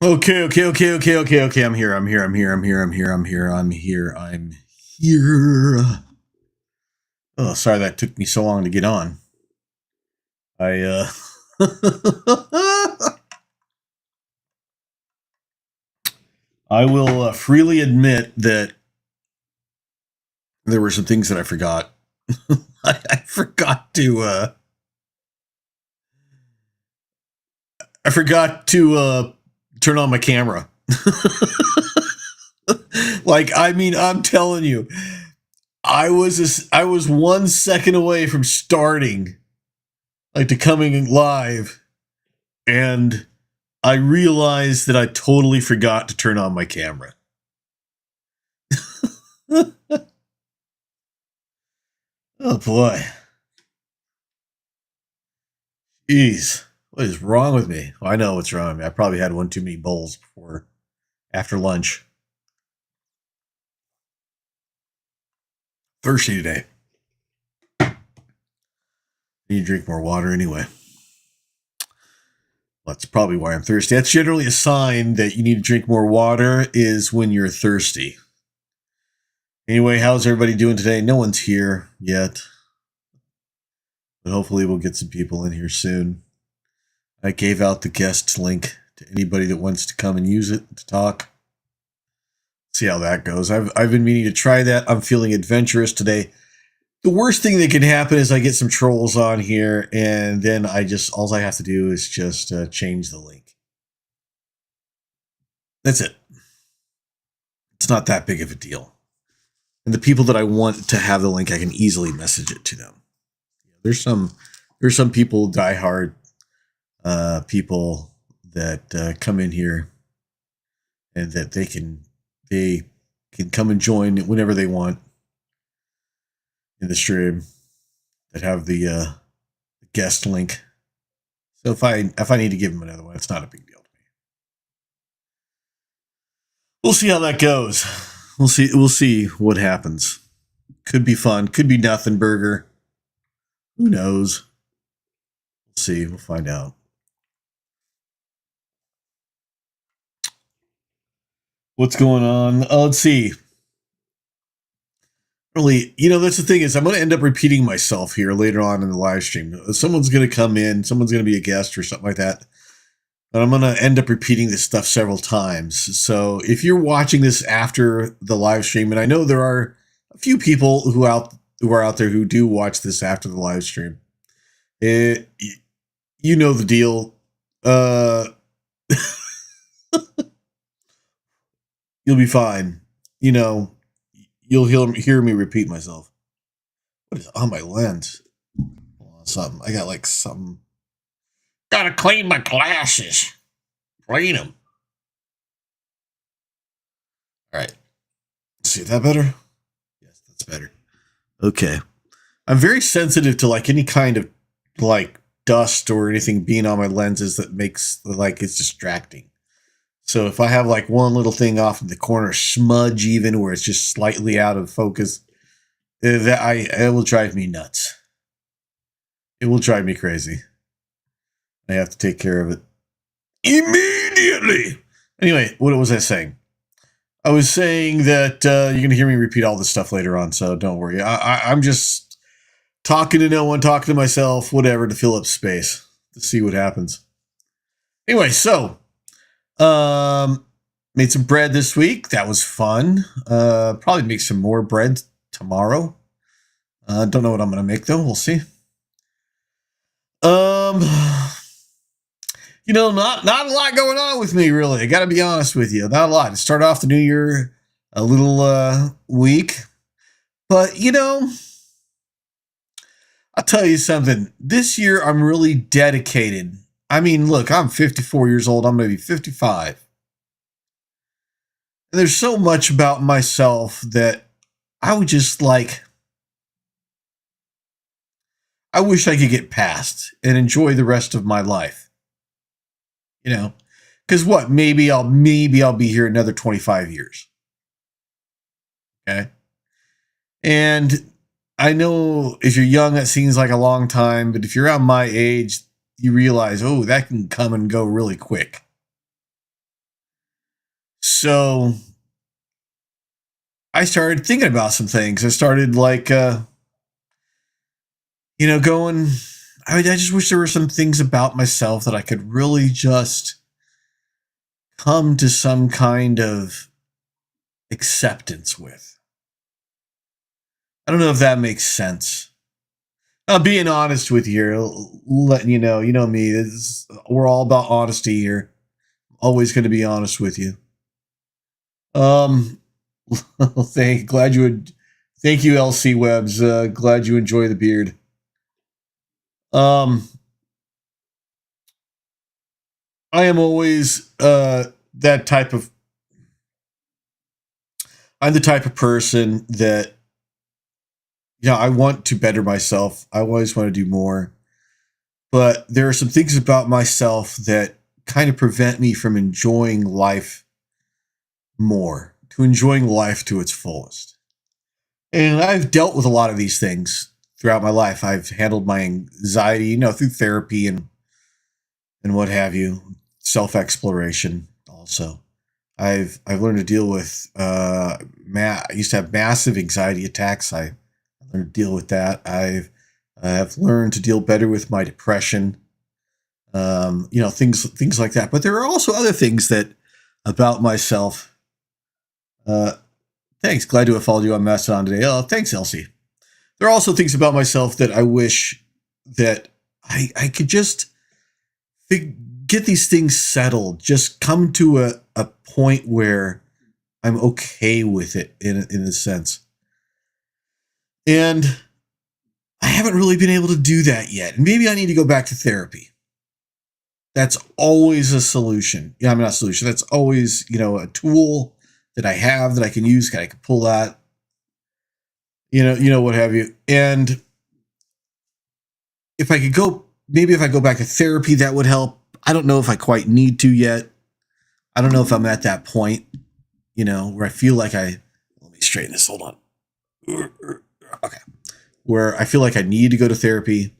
Okay. I'm here. Oh, sorry that took me so long to get on. I I will freely admit that there were some things that I forgot. I forgot to turn on my camera. I'm telling you, I was 1 second away from starting, like to coming live, and I realized that I totally forgot to turn on my camera. Oh boy. Jeez. What is wrong with me? Well, I know what's wrong with me. I probably had one too many bowls after lunch. Thirsty today. Need to drink more water anyway. That's probably why I'm thirsty. That's generally a sign that you need to drink more water, is when you're thirsty. Anyway, how's everybody doing today? No one's here yet, but hopefully we'll get some people in here soon. I gave out the guest link to anybody that wants to come and use it to talk. See how that goes. I've been meaning to try that. I'm feeling adventurous today. The worst thing that can happen is I get some trolls on here, and then all I have to do is just change the link. That's it. It's not that big of a deal. And the people that I want to have the link, I can easily message it to them. There's some people, diehard people that come in here, and that they can come and join whenever they want in the stream, that have the guest link. So if I need to give them another one, it's not a big deal to me. We'll see how that goes. We'll see what happens. Could be fun. Could be nothing burger. Who knows? We'll see. We'll find out. What's going on? Let's see. Really, that's the thing, is I'm going to end up repeating myself here later on in the live stream. Someone's going to come in. Someone's going to be a guest or something like that. But I'm going to end up repeating this stuff several times. So if you're watching this after the live stream, and I know there are a few people who are out there who do watch this after the live stream, you know the deal. You'll be fine. You'll hear me repeat myself. What is on my lens? Something. I got like something. Gotta clean my glasses. Clean them. All right. See that better? Yes, that's better. Okay. I'm very sensitive to like any kind of like dust or anything being on my lenses that makes like it's distracting. So if I have like one little thing off in the corner, smudge even, where it's just slightly out of focus, it will drive me nuts. It will drive me crazy. I have to take care of it immediately. Anyway, what was I saying? I was saying that you're going to hear me repeat all this stuff later on, so don't worry. I'm just talking to no one, talking to myself, whatever, to fill up space, to see what happens. Anyway, so made some bread this week. That was fun. Probably make some more bread tomorrow. Don't know what I'm going to make, though. We'll see. Not a lot going on with me, really. I got to be honest with you. Not a lot. To start off the new year a little weak. But, I'll tell you something. This year, I'm really dedicated. I mean, look, I'm 54 years old. I'm going to be 55. And there's so much about myself that I would just like... I wish I could get past and enjoy the rest of my life. Because what? Maybe I'll be here another 25 years. Okay. And I know if you're young, that seems like a long time, but if you're around my age, you realize, oh, that can come and go really quick. So I started thinking about some things. I started like, going. I just wish there were some things about myself that I could really just come to some kind of acceptance with. I don't know if that makes sense. Being honest with you, letting you know me. We're all about honesty here. Always going to be honest with you. Um, thank you, LC Webs. Glad you enjoy the beard. I am always that type of. I'm the type of person that, I want to better myself. I always want to do more, but there are some things about myself that kind of prevent me from enjoying life more, to enjoying life to its fullest. And I've dealt with a lot of these things throughout my life. I've handled my anxiety, through therapy and what have you, self-exploration also. I've learned to deal with I used to have massive anxiety attacks. I learned to deal with that. I've learned to deal better with my depression. Things like that. But there are also other things that about myself. Thanks. Glad to have followed you on Mastodon today. Oh, thanks, Elsie. There are also things about myself that I wish that I could just get these things settled. Just come to a point where I'm okay with it in a sense. And I haven't really been able to do that yet. Maybe I need to go back to therapy. That's always a solution. Yeah, I mean, not a solution. That's always, a tool that I have that I can use. I can pull that, what have you. And if I go back to therapy, that would help. I don't know if I quite need to yet. I don't know if I'm at that point, where I feel like let me straighten this. Hold on. Okay. Where I feel like I need to go to therapy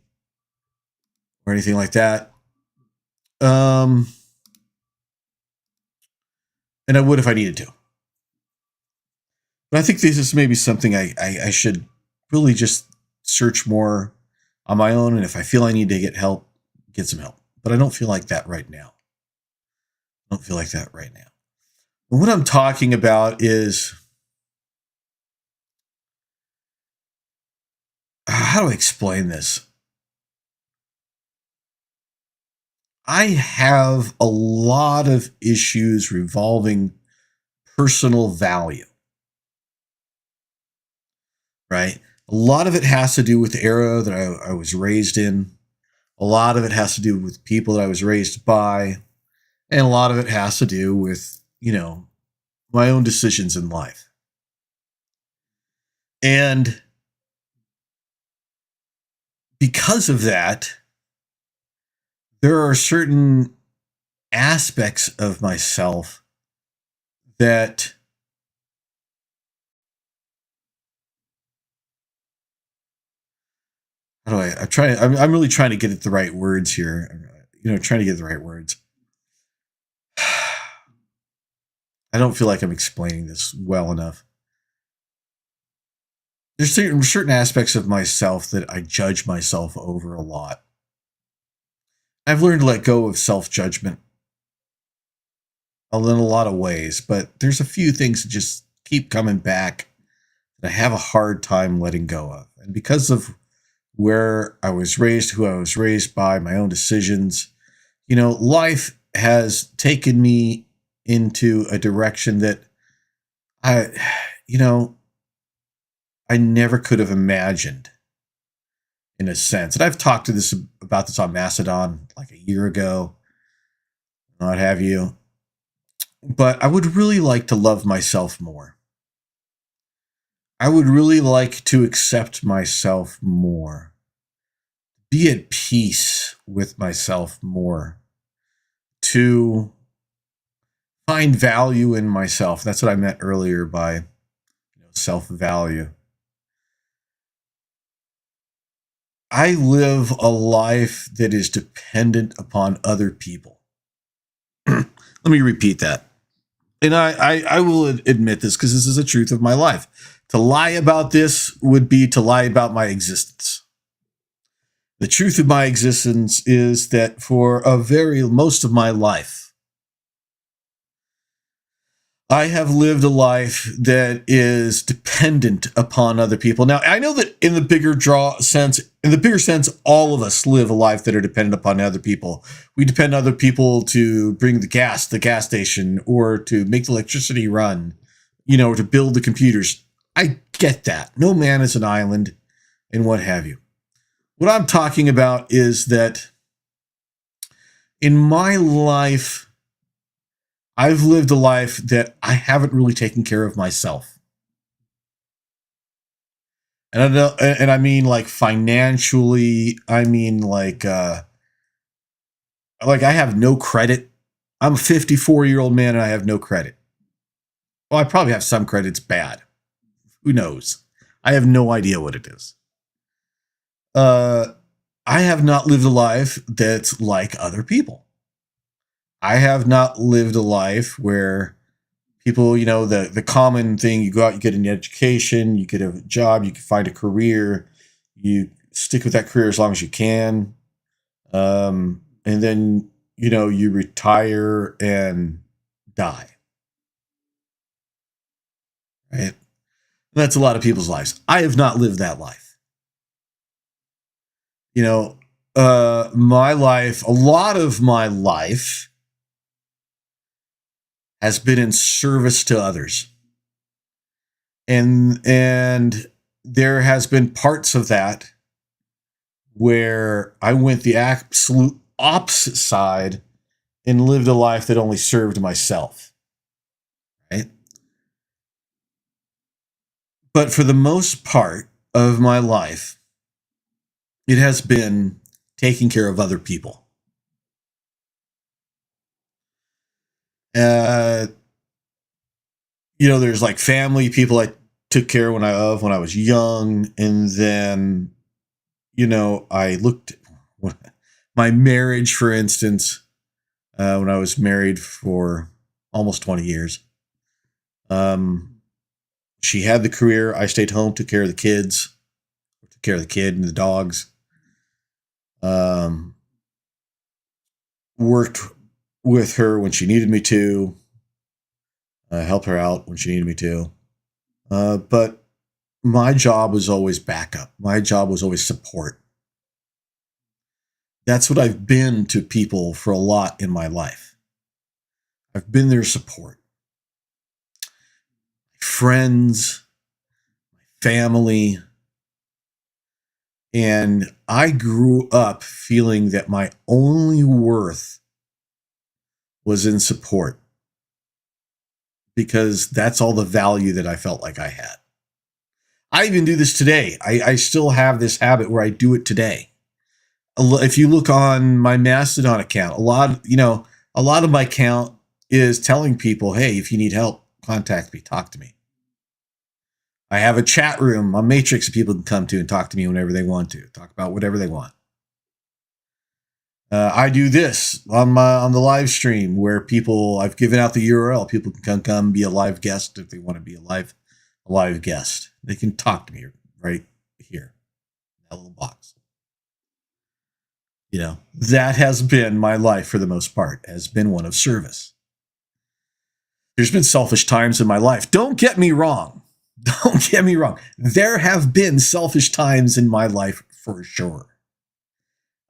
or anything like that. And I would if I needed to. But I think this is maybe something I should really just search more on my own. And if I feel I need to get help, get some help. But I don't feel like that right now. And what I'm talking about is, how do I explain this? I have a lot of issues revolving personal value, right? A lot of it has to do with the era that I was raised in. A lot of it has to do with people that I was raised by. And a lot of it has to do with, my own decisions in life. And because of that, there are certain aspects of myself that I'm really trying to get at the right words here. Trying to get the right words. I don't feel like I'm explaining this well enough. There's certain aspects of myself that I judge myself over a lot. I've learned to let go of self-judgment in a lot of ways, but there's a few things that just keep coming back that I have a hard time letting go of. And because of where I was raised, who I was raised by, my own decisions, life has taken me into a direction that I never could have imagined, in a sense. And I've talked about this on Mastodon like a year ago, what have you. But I would really like to love myself more. I would really like to accept myself more. Be at peace with myself more. To find value in myself. That's what I meant earlier by self-value. I live a life that is dependent upon other people. Let me repeat that. and I will admit this because this is the truth of my life. To lie about this would be to lie about my existence. The truth of my existence is that for most of my life, I have lived a life that is dependent upon other people. Now, I know that in the bigger sense, all of us live a life that are dependent upon other people. We depend on other people to bring the gas to the gas station, or to make the electricity run, to build the computers. I get that. No man is an island, and what have you. What I'm talking about is that in my life, I've lived a life that I haven't really taken care of myself. And I mean like financially, I mean like I have no credit. I'm a 54-year-old man and I have no credit. Well, I probably have some credit. It's bad. Who knows? I have no idea what it is. I have not lived a life that's like other people. I have not lived a life where people, the common thing, you go out, you get an education, you get a job, you can find a career, you stick with that career as long as you can. And then, you retire and die. Right? And that's a lot of people's lives. I have not lived that life. My life, a lot of my life has been in service to others. And there has been parts of that where I went the absolute opposite side and lived a life that only served myself. Right? But for the most part of my life, it has been taking care of other people. There's like family people I took care of when I was young, and then, I looked at my marriage, for instance, when I was married for almost 20 years. She had the career. I stayed home, took care of the kids, took care of the kid and the dogs. Worked with her when she needed me to, help her out when she needed me to. But my job was always backup. My job was always support. That's what I've been to people for a lot in my life. I've been their support. Friends, family. And I grew up feeling that my only worth was in support, because that's all the value that I felt like I had. I even do this today. I still have this habit where I do it today. If you look on my Mastodon account, a lot of my account is telling people, hey, if you need help, contact me, talk to me. I have a chat room on Matrix that people can come to and talk to me whenever they want to, talk about whatever they want. I do this on the live stream where I've given out the URL. People can come be a live guest if they want to be a live guest. They can talk to me right here, in that little box. That has been my life for the most part, has been one of service. There's been selfish times in my life. Don't get me wrong. Don't get me wrong. There have been selfish times in my life for sure.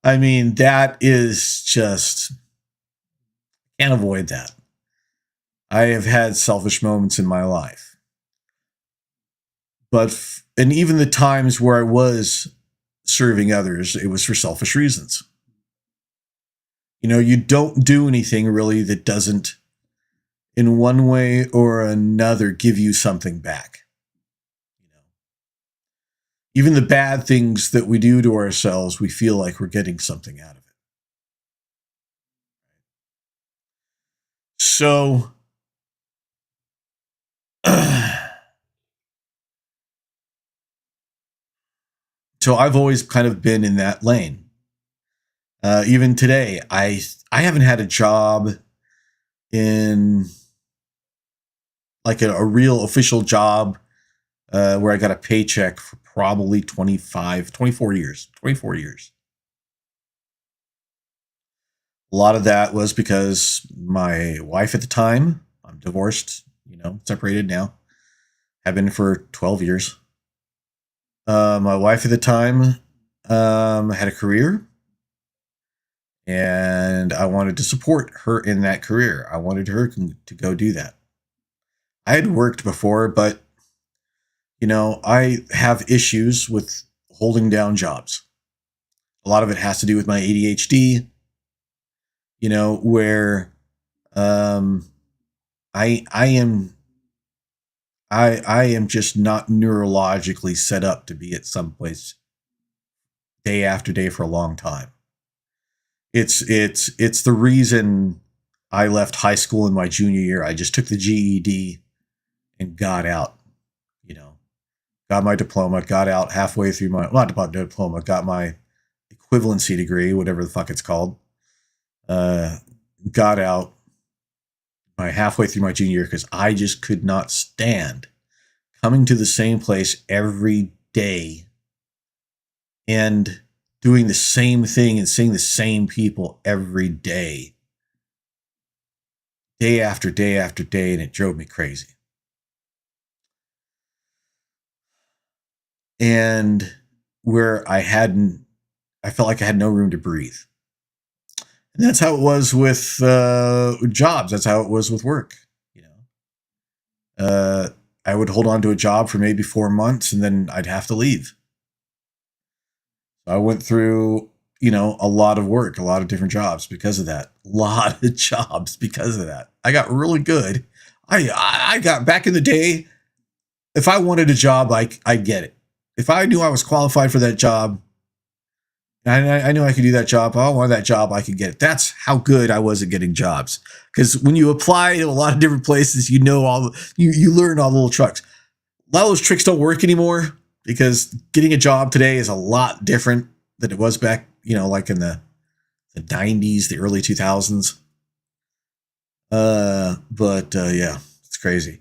I mean, that is just, can't avoid that. I have had selfish moments in my life. And even the times where I was serving others, it was for selfish reasons. You don't do anything really that doesn't, in one way or another, give you something back. Even the bad things that we do to ourselves, we feel like we're getting something out of it. So, I've always kind of been in that lane. Even today, I haven't had a job in like a real official job where I got a paycheck for probably 24 years. 24 years. A lot of that was because my wife at the time, I'm divorced, separated now, have been for 12 years. My wife at the time had a career, and I wanted to support her in that career. I wanted her to go do that. I had worked before, but, I have issues with holding down jobs. A lot of it has to do with my ADHD, where I am just not neurologically set up to be at some place day after day for a long time. It's the reason I left high school in my junior year. I just took the GED and got out. Got my diploma, got out halfway through my not diploma, got my equivalency degree, whatever the fuck it's called. Got out by halfway through my junior year because I just could not stand coming to the same place every day and doing the same thing and seeing the same people every day after day after day, and it drove me crazy. And where I felt like I had no room to breathe. And that's how it was with jobs. That's how it was with work. I would hold on to a job for maybe 4 months, and then I'd have to leave. I went through, a lot of work, a lot of different jobs because of that. A lot of jobs because of that. I got really good. I got back in the day. If I wanted a job, I'd get it. If I knew I was qualified for that job, and I knew I could do that job, if I wanted that job, I could get it. That's how good I was at getting jobs. Because when you apply to a lot of different places, you learn all the little tricks. A lot of those tricks don't work anymore because getting a job today is a lot different than it was back, like in the 90s, the early 2000s. Yeah, it's crazy.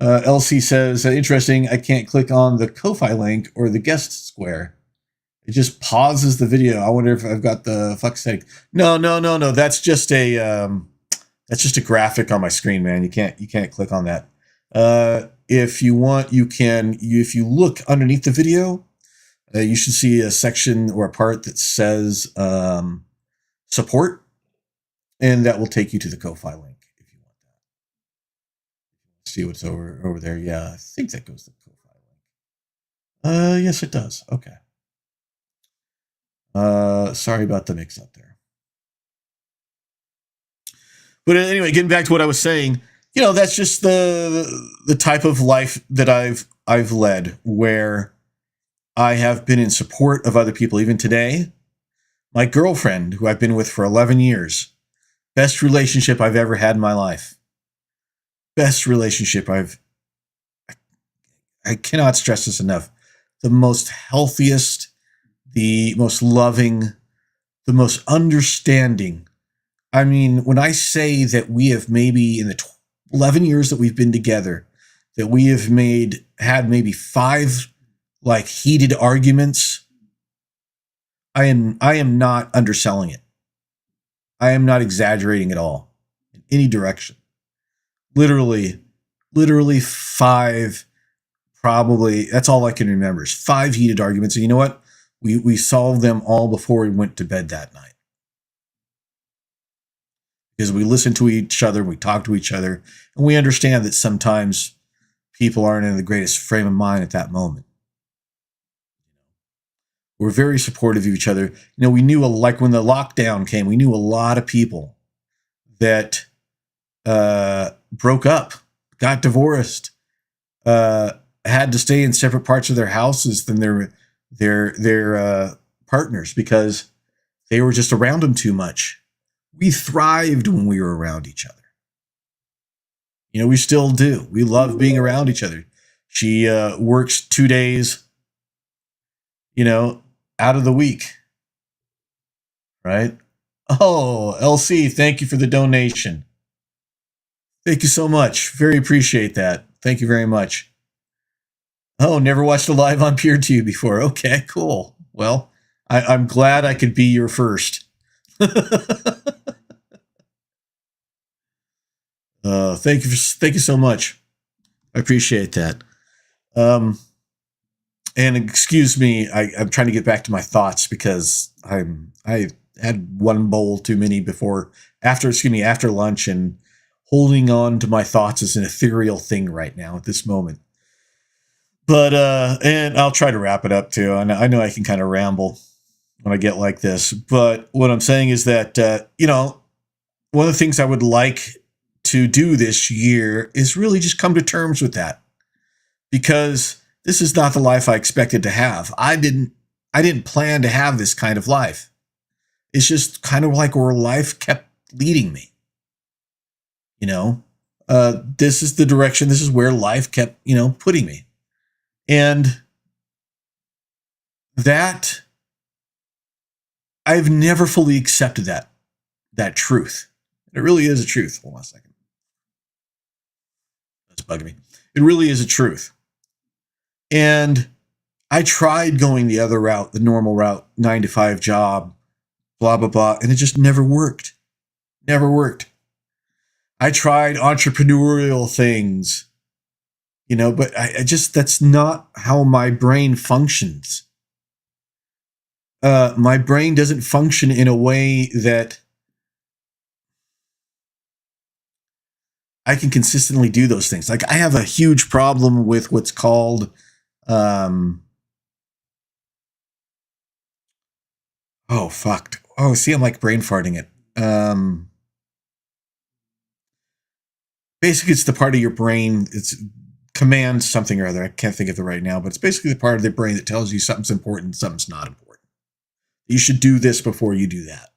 LC says, interesting, I can't click on the Ko-Fi link or the guest square. It just pauses the video. I wonder if I've got the fuck setting. No. That's just a graphic on my screen, man. You can't click on that. If you want, you can. If you look underneath the video, you should see a section or a part that says support, and that will take you to the Ko-Fi link. See what's over there. Yeah, I think that goes to the Ko-Fi link. Yes, it does. Okay. Sorry about the mix up there. But anyway, getting back to what I was saying, that's just the type of life that I've led, where I have been in support of other people. Even today, my girlfriend, who I've been with for 11 years, best relationship I've ever had in my life. Best relationship I cannot stress this enough. The most healthiest, the most loving, the most understanding. I mean, when I say that we have maybe in the 11 years that we've been together, that we have had maybe 5 like heated arguments, I am not underselling it. I am not exaggerating at all in any direction. Literally 5, probably, that's all I can remember is 5 heated arguments. And you know what? We solved them all before we went to bed that night. Because we listen to each other, we talk to each other, and we understand that sometimes people aren't in the greatest frame of mind at that moment. We're very supportive of each other. We knew, like when the lockdown came, we knew a lot of people that broke up, got divorced, had to stay in separate parts of their houses than their partners because they were just around them too much. We thrived when we were around each other. We still do. We love being around each other. She works 2 days, out of the week. Right? Oh, LC, thank you for the donation. Thank you so much. Very appreciate that. Thank you very much. Oh, never watched a live on PeerTube before. Okay, cool. Well, I'm glad I could be your first. Thank you so much. I appreciate that. And excuse me, I'm trying to get back to my thoughts because I had one bowl too many after lunch, and holding on to my thoughts is an ethereal thing right now at this moment. But and I'll try to wrap it up too. And I know I can kind of ramble when I get like this, but what I'm saying is that one of the things I would like to do this year is really just come to terms with that, because this is not the life I expected to have. I didn't plan to have this kind of life. It's just kind of like where life kept leading me. This is the direction. This is where life kept, putting me. And that I've never fully accepted that truth. It really is a truth. Hold on a second. That's bugging me. It really is a truth. And I tried going the other route, the normal route, 9-to-5 job, blah, blah, blah, and it just never worked. Never worked. I tried entrepreneurial things, but I just, that's not how my brain functions. My brain doesn't function in a way that I can consistently do those things. Like, I have a huge problem with what's called, oh, fuck. Oh, see, I'm like brain farting it. Basically, it's the part of your brain, it's commands something or other. I can't think of it right now, but it's basically the part of the brain that tells you something's important, something's not important. You should do this before you do that.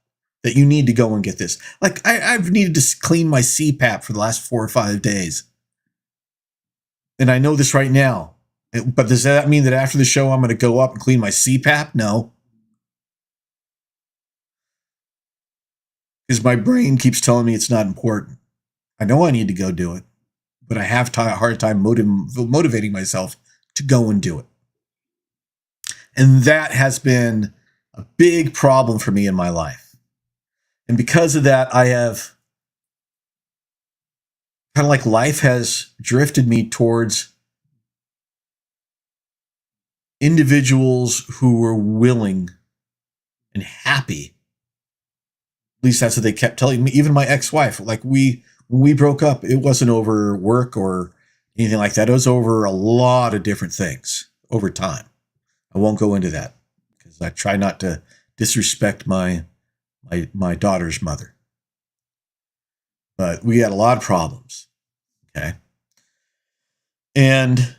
That you need to go and get this. Like, I've needed to clean my CPAP for the last 4 or 5 days. And I know this right now. But does that mean that after the show I'm going to go up and clean my CPAP? No. Because my brain keeps telling me it's not important. I know I need to go do it, but I have a hard time motivating myself to go and do it. And that has been a big problem for me in my life. And because of that, I have kind of like life has drifted me towards individuals who were willing and happy. At least that's what they kept telling me. Even my ex-wife, like when we broke up, it wasn't over work or anything like that. It was over a lot of different things over time. I won't go into that because I try not to disrespect my daughter's mother. But we had a lot of problems. Okay. And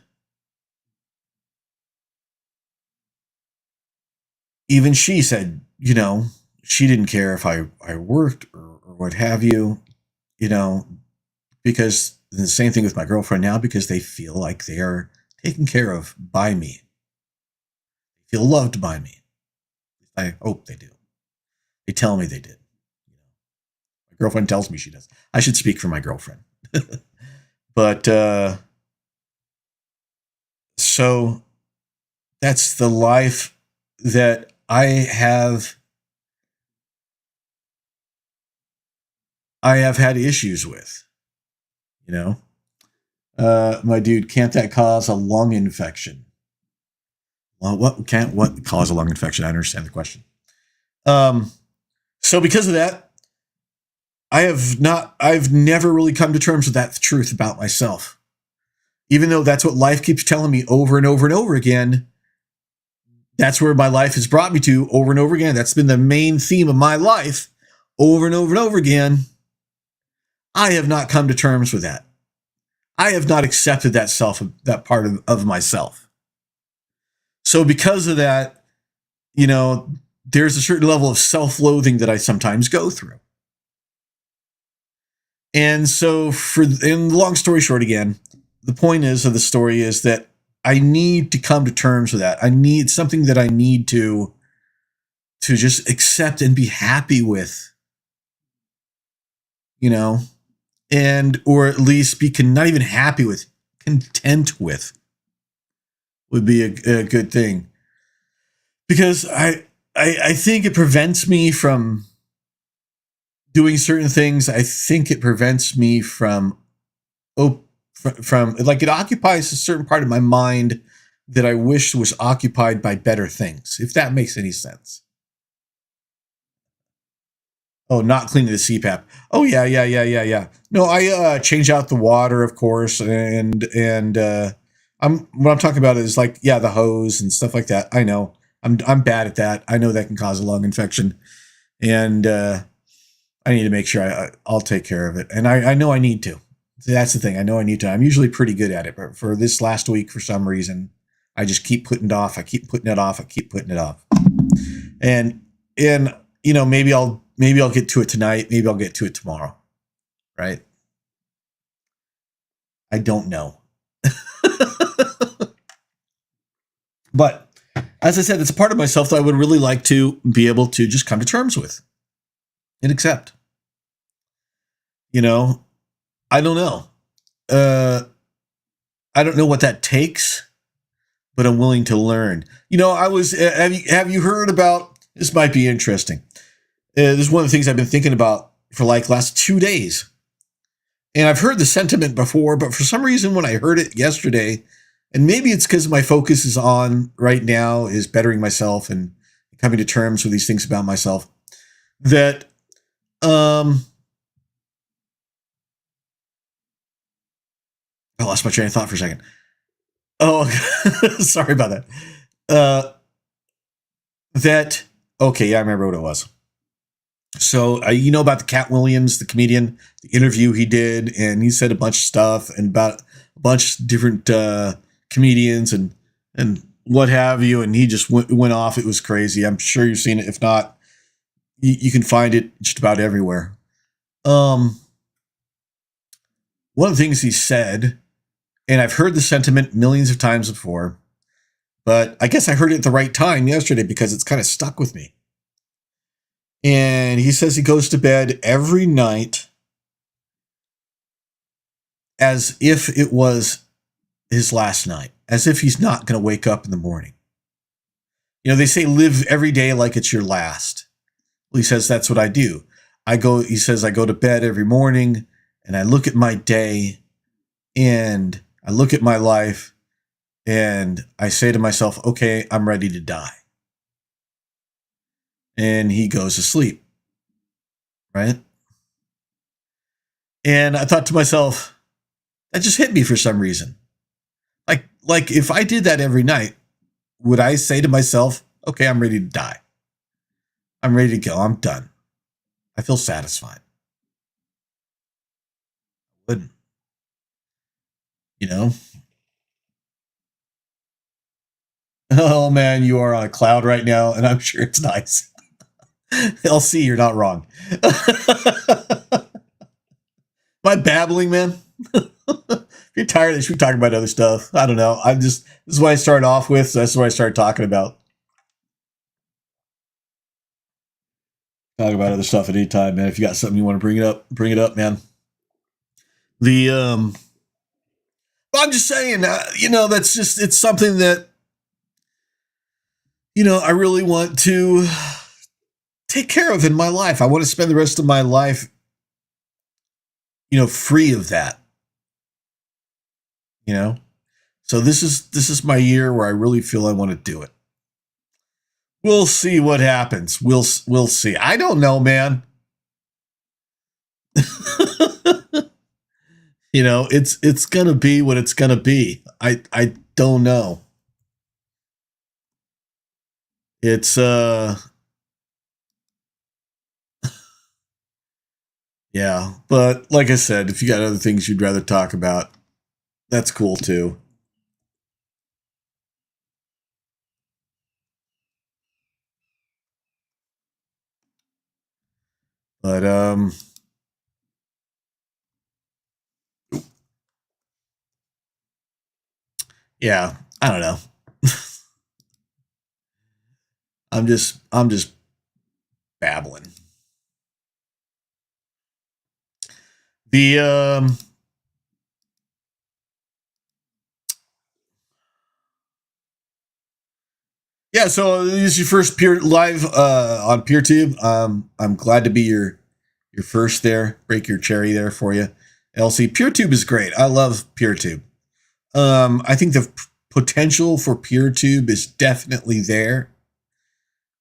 even she said, she didn't care if I worked or what have you, because the same thing with my girlfriend now, because they feel like they are taken care of by me. They feel loved by me. I hope they do. They tell me they did. My girlfriend tells me she does. I should speak for my girlfriend. But so that's the life that I have had issues with. My dude, can't that cause a lung infection? Well, what cause a lung infection? I understand the question. So because of that, I've never really come to terms with that truth about myself. Even though that's what life keeps telling me over and over and over again. That's where my life has brought me to over and over again. That's been the main theme of my life over and over and over again. I have not come to terms with that. I have not accepted that part of myself. So because of that, there's a certain level of self-loathing that I sometimes go through. And so long story short again, the point of the story is that I need to come to terms with that. I need something that I need to just accept and be happy with. and or at least be not even happy with, content with, would be a good thing, because I think it prevents me from doing certain things. I think it prevents me from like, it occupies a certain part of my mind that I wish was occupied by better things, if that makes any sense. Oh, not cleaning the CPAP. Oh yeah. No, I change out the water, of course, and what I'm talking about is, like, yeah, the hose and stuff like that. I know I'm bad at that. I know that can cause a lung infection, and I need to make sure I'll take care of it, and I know I need to. That's the thing. I know I need to. I'm usually pretty good at it, but for this last week, for some reason, I just keep putting it off. I keep putting it off. I keep putting it off, and maybe I'll get to it tonight. Maybe I'll get to it tomorrow. Right? I don't know. But as I said, it's a part of myself that I would really like to be able to just come to terms with and accept. I don't know. I don't know what that takes, but I'm willing to learn. I was. Have you heard about? This might be interesting. This is one of the things I've been thinking about for like last 2 days. And I've heard the sentiment before, but for some reason when I heard it yesterday, and maybe it's because my focus is on right now is bettering myself and coming to terms with these things about myself, that I lost my train of thought for a second. Oh, sorry about that. Okay, yeah, I remember what it was. So, you know about the Cat Williams, the comedian, the interview he did, and he said a bunch of stuff and about a bunch of different comedians and what have you, and he just went off. It was crazy. I'm sure you've seen it. If not, you can find it just about everywhere. One of the things he said, and I've heard the sentiment millions of times before, but I guess I heard it at the right time yesterday because it's kind of stuck with me. And he says he goes to bed every night as if it was his last night, as if he's not going to wake up in the morning. They say live every day like it's your last. Well, he says that's what I do. He says I go to bed every morning and I look at my day and I look at my life and I say to myself, okay, I'm ready to die. And he goes to sleep. Right? And I thought to myself, that just hit me for some reason. Like if I did that every night, would I say to myself, okay, I'm ready to die. I'm ready to go. I'm done. I feel satisfied. Wouldn't. Oh man, you are on a cloud right now, and I'm sure it's nice. LC, you're not wrong. Am I babbling, man? If you're tired of this, we talk about other stuff. I don't know. This is what I started off with, so that's what I started talking about. Talk about other stuff at any time, man. If you got something you want to bring it up, man. I'm just saying, that's just, it's something that, I really want to take care of in my life. I want to spend the rest of my life, free of that. So this is my year where I really feel I want to do it. We'll see what happens. We'll see. I don't know, man. It's gonna be what it's gonna be. I don't know. It's yeah, but like I said, if you got other things you'd rather talk about, that's cool too. But yeah, I don't know. I'm just babbling. The yeah, so this is your first peer live on PeerTube. I'm glad to be your first there. Break your cherry there for you, Elsie. PeerTube is great. I love PeerTube. I think the potential for PeerTube is definitely there.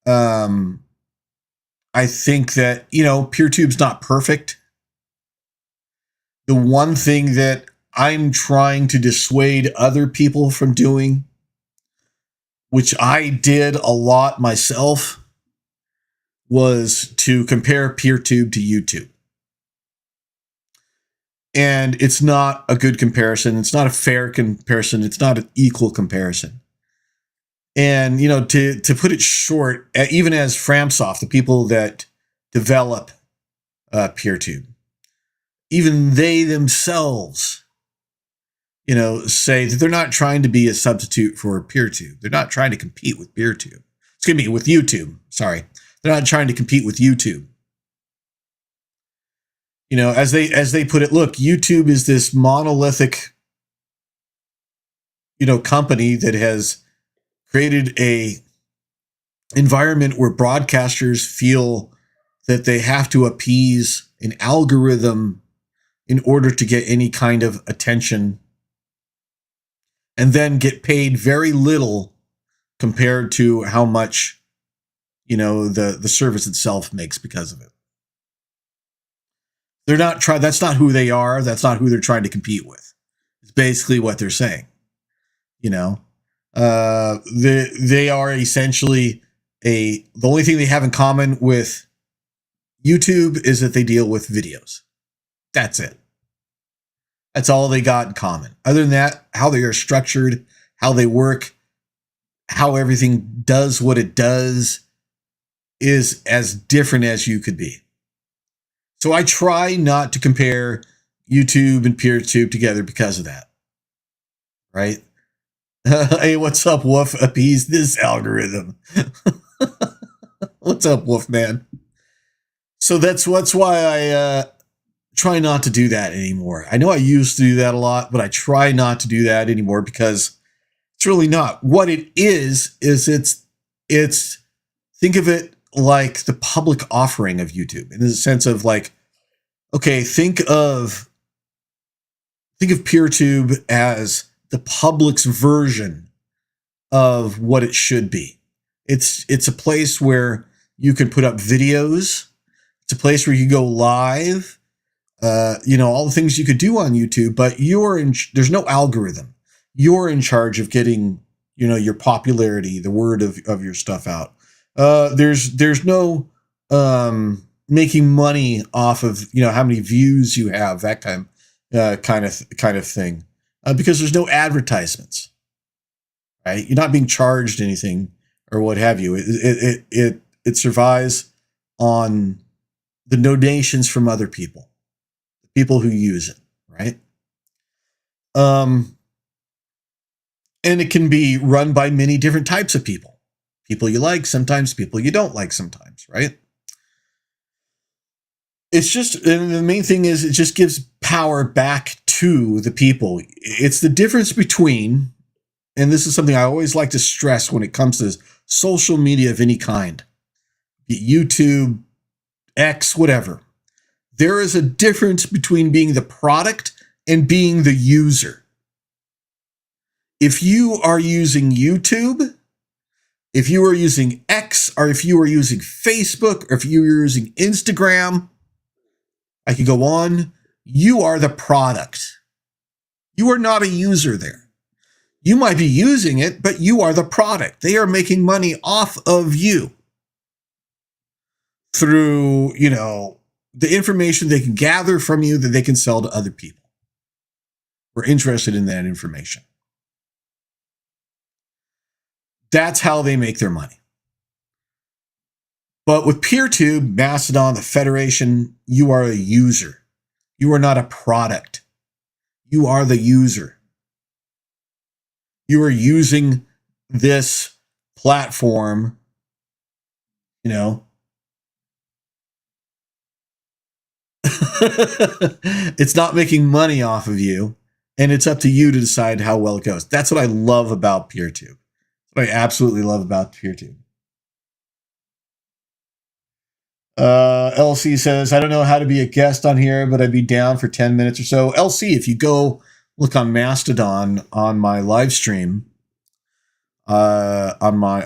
I think that, PeerTube's not perfect. The one thing that I'm trying to dissuade other people from doing, which I did a lot myself, was to compare PeerTube to YouTube. And it's not a good comparison. It's not a fair comparison. It's not an equal comparison. And, to put it short, even as FramSoft, the people that develop PeerTube, even they themselves, say that they're not trying to be a substitute for PeerTube. They're not trying to compete with PeerTube. Excuse me, with YouTube. Sorry. They're not trying to compete with YouTube. As they put it, look, YouTube is this monolithic, company that has created a environment where broadcasters feel that they have to appease an algorithm in order to get any kind of attention, and then get paid very little compared to how much, the service itself makes because of it. That's not who they are. That's not who they're trying to compete with. It's basically what they're saying. They are essentially the only thing they have in common with YouTube is that they deal with videos. That's it. That's all they got in common. Other than that, how they are structured, how they work, how everything does what it does is as different as you could be. So I try not to compare YouTube and PeerTube together because of that. Right? Hey, what's up, Wolf? Appease this algorithm. What's up, Wolf man? So that's why I try not to do that anymore. I know I used to do that a lot, but I try not to do that anymore because it's really not. What it is it's think of it like the public offering of YouTube, in the sense of like, okay, think of PeerTube as the public's version of what it should be. It's a place where you can put up videos. It's a place where you go live. All the things you could do on YouTube, but there's no algorithm. You're in charge of getting, your popularity, the word of your stuff out. There's no making money off of how many views you have, that kind of thing, because there's no advertisements, right? You're not being charged anything or what have you. It survives on the donations from other people who use it, right? And it can be run by many different types of people. People you like sometimes, people you don't like sometimes, right? It's just, and the main thing is, it just gives power back to the people. It's the difference between, and this is something I always like to stress when it comes to social media of any kind, YouTube, X, whatever. There is a difference between being the product and being the user. If you are using YouTube, if you are using X, or if you are using Facebook, or if you are using Instagram, I could go on, you are the product. You are not a user there. You might be using it, but you are the product. They are making money off of you through, the information they can gather from you that they can sell to other people. We're interested in that information. That's how they make their money. But with PeerTube, Mastodon, the Federation, you are a user. You are not a product. You are the user. You are using this platform, It's not making money off of you, and it's up to you to decide how well it goes. That's what I love about PeerTube. What I absolutely love about PeerTube. LC says, I don't know how to be a guest on here, but I'd be down for 10 minutes or so. LC, if you go look on Mastodon on my live stream, on my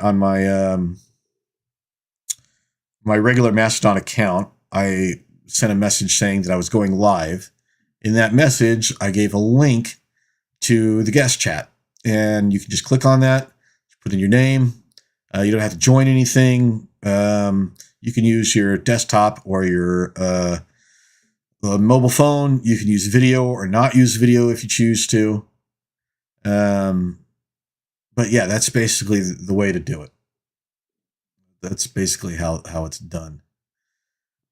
regular Mastodon account, I sent a message saying that I was going live. In that message, I gave a link to the guest chat, and you can just click on that, put in your name. You don't have to join anything. You can use your desktop or your mobile phone. You can use video or not use video if you choose to. But yeah, that's basically the way to do it. That's basically how it's done.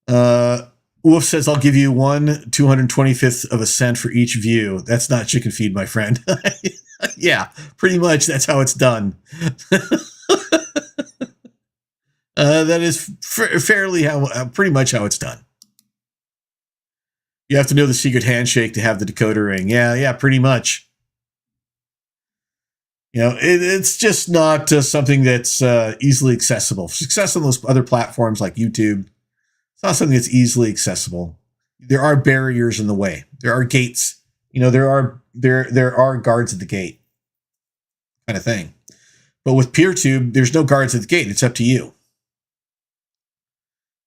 Wolf says, I'll give you 1/225th of a cent for each view. That's not chicken feed, my friend. Yeah, pretty much that's how it's done. That is fairly pretty much how it's done. You have to know the secret handshake to have the decoder ring. Yeah, pretty much. You know, it's just not something that's easily accessible. Success on those other platforms like YouTube, it's not something that's easily accessible. There are barriers in the way. There are gates. You know, there are guards at the gate, kind of thing. But with PeerTube, there's no guards at the gate. It's up to you.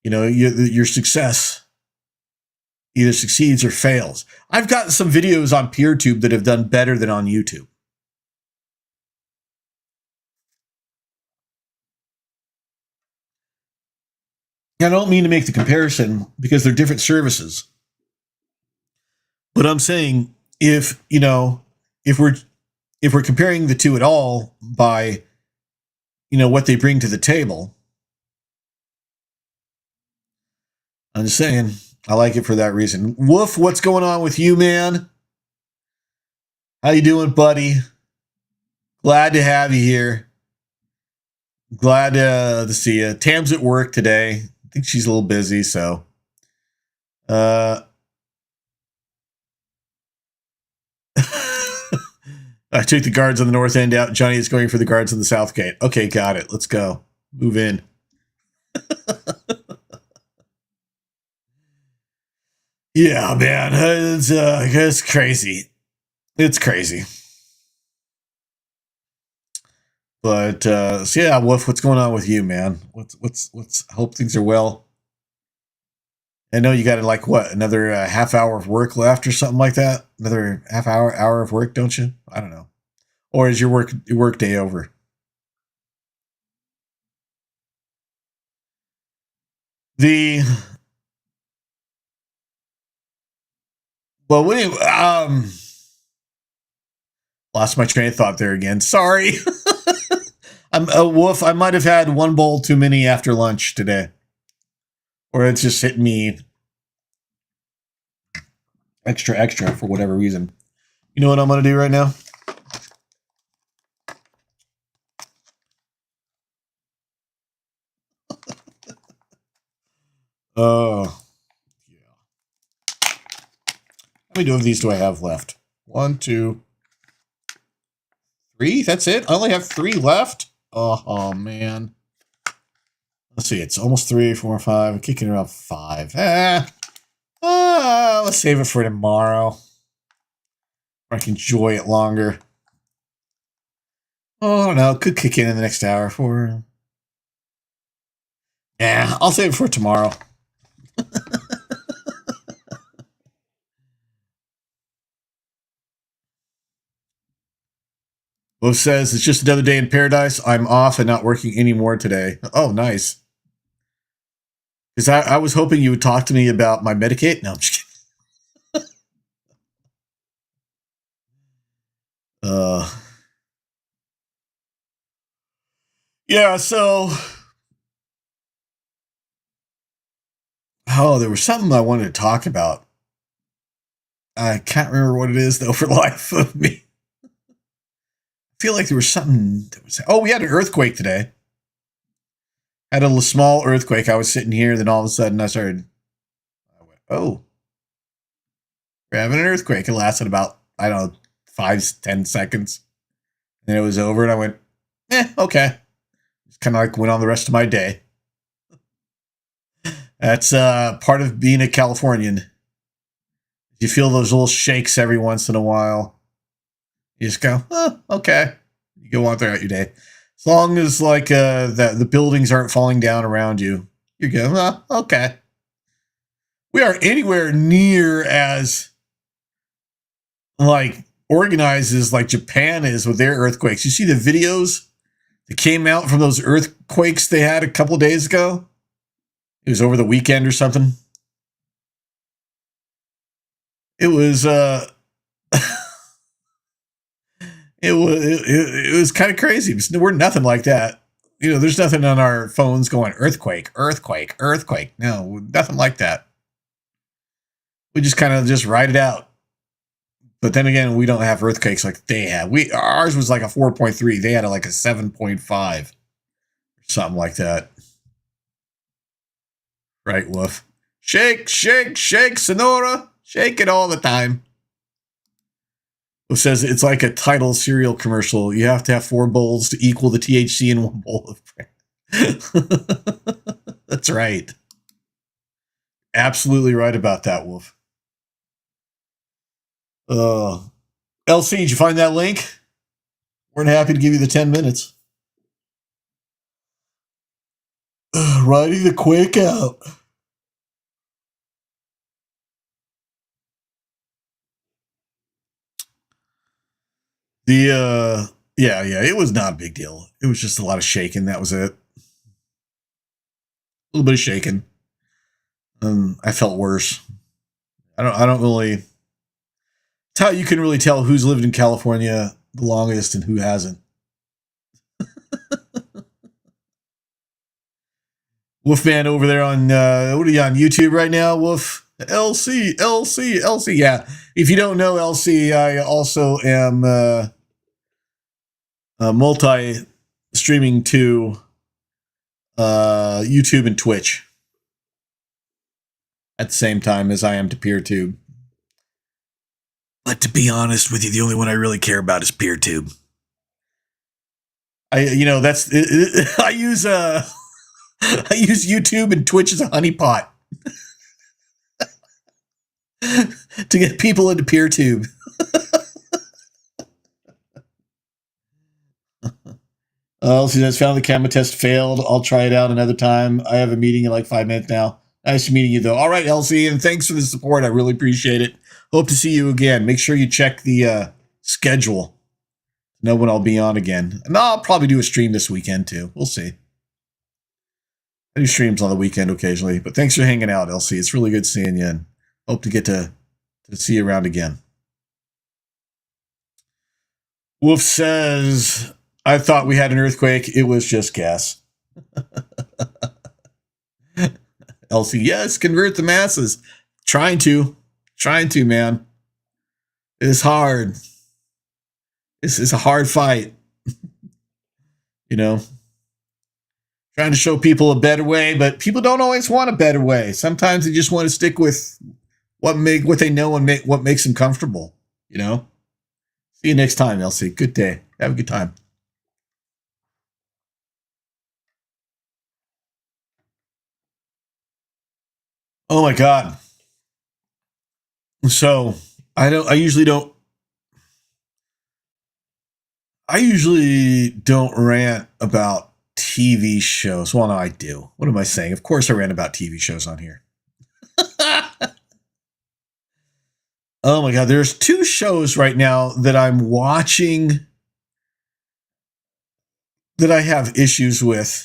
You know, your success either succeeds or fails. I've gotten some videos on PeerTube that have done better than on YouTube. I don't mean to make the comparison because they're different services. But I'm saying if we're comparing the two at all by, what they bring to the table, I'm just saying I like it for that reason. Woof, what's going on with you, man? How you doing, buddy? Glad to have you here. Glad to see you. Tam's at work today. I think she's a little busy, so. I took the guards on the north end out. Johnny is going for the guards on the south gate. Okay, got it. Let's go. Move in. Yeah, man. It's crazy. It's crazy. But so yeah, Wolf, what's going on with you, man? What's hope things are well. I know you got another half hour of work left or something like that. Another hour of work, don't you? I don't know. Or is your work day over? Lost my train of thought there again. Sorry. I'm a Wolf. I might have had one bowl too many after lunch today. Or it's just hitting me extra for whatever reason. You know what I'm going to do right now? Oh, yeah. How many of these do I have left? 1, 2, 3? That's it? I only have 3 left? Oh man. Let's see. It's almost 3, 4, 5. I'm kicking around 5. Let's save it for tomorrow. I can enjoy it longer. Oh, I don't know. Could kick in the next hour for. Yeah, I'll save it for tomorrow. Wolf says, it's just another day in paradise. I'm off and not working anymore today. Oh, nice. Because I was hoping you would talk to me about my Medicaid. No, I'm just kidding. Yeah, so. Oh, there was something I wanted to talk about. I can't remember what it is, though, for the life of me. I feel like there was something that was. Oh, we had an earthquake today. Had a small earthquake. I was sitting here, then all of a sudden I went, oh. We're having an earthquake. It lasted about, I don't know, 5-10 seconds. And it was over, and I went, okay. Just kind of like went on the rest of my day. That's part of being a Californian. You feel those little shakes every once in a while. You just go, okay. You go on throughout your day. As long as like the buildings aren't falling down around you, you go, okay. We aren't anywhere near as like organized as like Japan is with their earthquakes. You see the videos that came out from those earthquakes they had a couple of days ago? It was over the weekend or something. It was it was kind of crazy. We're nothing like that. You know, there's nothing on our phones going earthquake, earthquake, earthquake. No, nothing like that. We just kind of just ride it out. But then again, we don't have earthquakes like they have. Ours was like a 4.3. They had like a 7.5 or something like that. Right, Wolf? Shake, shake, shake, Sonora. Shake it all the time. Wolf says it's like a Tidal cereal commercial. You have to have 4 bowls to equal the THC in 1 bowl of bread. That's right. Absolutely right about that, Wolf. LC, did you find that link? We're happy to give you the 10 minutes. Riding the quake out. Yeah, it was not a big deal. It was just a lot of shaking. That was it. A little bit of shaking. I felt worse. I don't really. It's how you can really tell who's lived in California the longest and who hasn't. Wolfman over there on what are you on YouTube right now, Wolf? LC. Yeah. If you don't know LC, I also am multi-streaming to YouTube and Twitch at the same time as I am to PeerTube. But to be honest with you, the only one I really care about is PeerTube. I use I use YouTube and Twitch as a honeypot to get people into PeerTube. Elsie says, found the camera test failed. I'll try it out another time. I have a meeting in like 5 minutes now. Nice meeting you, though. All right, Elsie, and thanks for the support. I really appreciate it. Hope to see you again. Make sure you check the schedule to know when I'll be on again. And I'll probably do a stream this weekend, too. We'll see. I do streams on the weekend occasionally. But thanks for hanging out, Elsie. It's really good seeing you, and hope to get to see you around again. Wolf says, I thought we had an earthquake. It was just gas. Elsie, yes, convert the masses. Trying to, man. It is hard. This is a hard fight. You know, trying to show people a better way, but people don't always want a better way. Sometimes they just want to stick with what they know and what makes them comfortable. You know. See you next time, Elsie. Good day. Have a good time. Oh my God. So I usually don't rant about TV shows. Well, no, I do. What am I saying? Of course I rant about TV shows on here. Oh my God. There's 2 shows right now that I'm watching that I have issues with.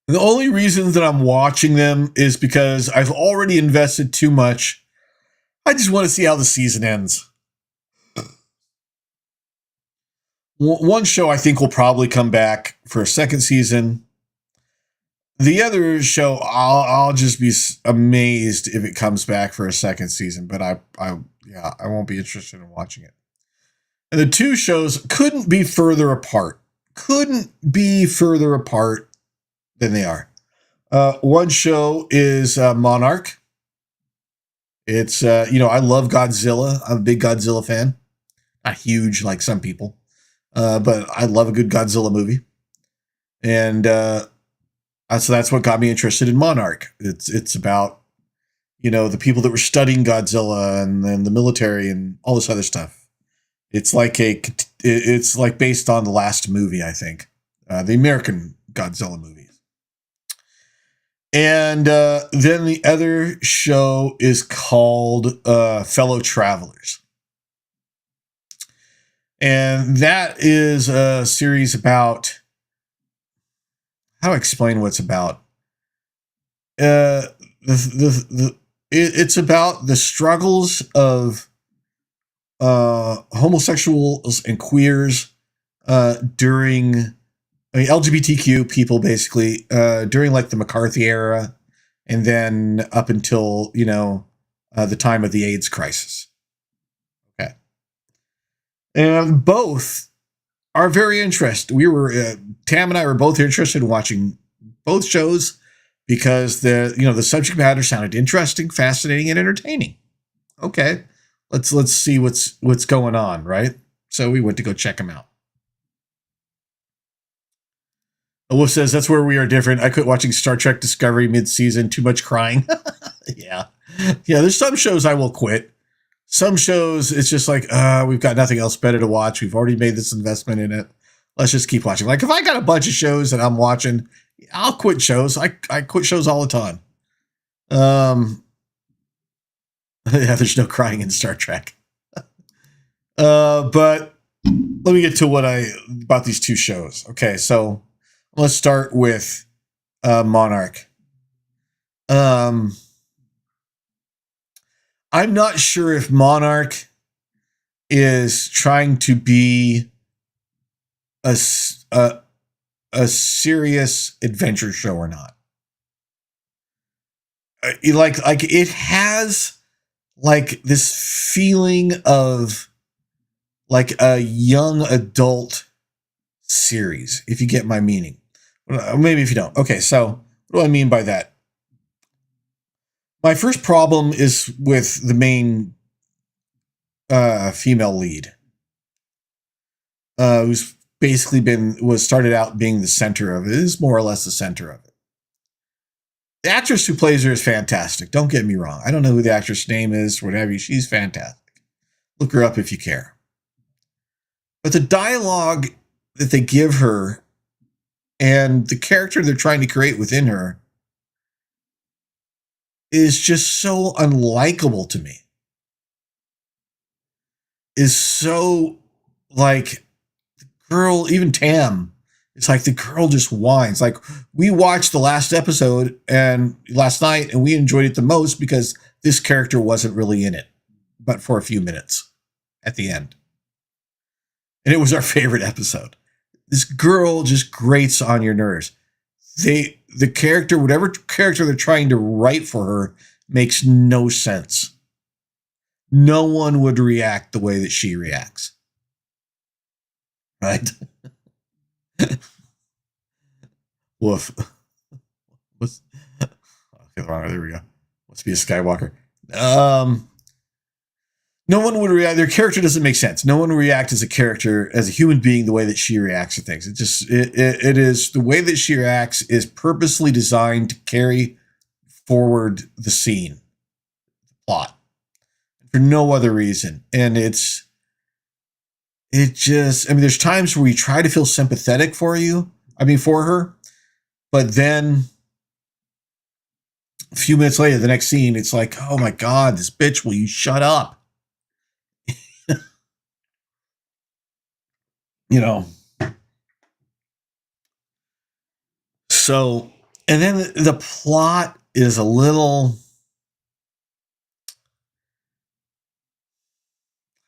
And the only reason that I'm watching them is because I've already invested too much. I just want to see how the season ends. One show I think will probably come back for a second season. The other show, I'll just be amazed if it comes back for a second season, but I won't be interested in watching it. And the 2 shows couldn't be further apart. Than they are. One show is Monarch. It's I love Godzilla. I'm a big Godzilla fan. Not huge like some people, but I love a good Godzilla movie. And so that's what got me interested in Monarch. It's about the people that were studying Godzilla and then the military and all this other stuff. It's like based on the last movie, I think, the American Godzilla movies. And then the other show is called Fellow Travelers. And that is a series about, how do I explain what it's about? It's about the struggles of homosexuals and queers during, LGBTQ people basically during like the McCarthy era, and then up until the time of the AIDS crisis. Okay, and both are very interesting. We were Tam and I were both interested in watching both shows because the subject matter sounded interesting, fascinating, and entertaining. Okay, let's see what's going on, right? So we went to go check them out. Wolf says that's where we are different. I quit watching Star Trek Discovery mid-season. Too much crying. Yeah. There's some shows I will quit. Some shows it's just like we've got nothing else better to watch. We've already made this investment in it. Let's just keep watching. Like if I got a bunch of shows that I'm watching, I'll quit shows. I quit shows all the time. There's no crying in Star Trek. But let me get to about these two shows. Okay, so let's start with Monarch. I'm not sure if Monarch is trying to be a serious adventure show or not. Like it has like this feeling of like a young adult series, if you get my meaning. Maybe if you don't. Okay, so what do I mean by that? My first problem is with the main female lead, who's basically started out being the center of it. Is more or less the center of it. The actress who plays her is fantastic. Don't get me wrong. I don't know who the actress' name is, whatever. She's fantastic. Look her up if you care. But the dialogue that they give her and the character they're trying to create within her is just so unlikable to me. Is so like the girl, even Tam, it's like the girl just whines. Like we watched the last episode and last night and we enjoyed it the most because this character wasn't really in it, but for a few minutes at the end. And it was our favorite episode. This girl just grates on your nerves. The character, whatever character they're trying to write for her, makes no sense. No one would react the way that she reacts. Right? Woof. Okay, there we go. Must be a Skywalker. No one would react. Their character doesn't make sense. No one would react as a character, as a human being, the way that she reacts to things. It is the way that she reacts is purposely designed to carry forward the scene, the plot, for no other reason. And there's times where you try to feel sympathetic for her, but then a few minutes later, the next scene, it's like, oh my God, this bitch, will you shut up? So, and then the plot is a little,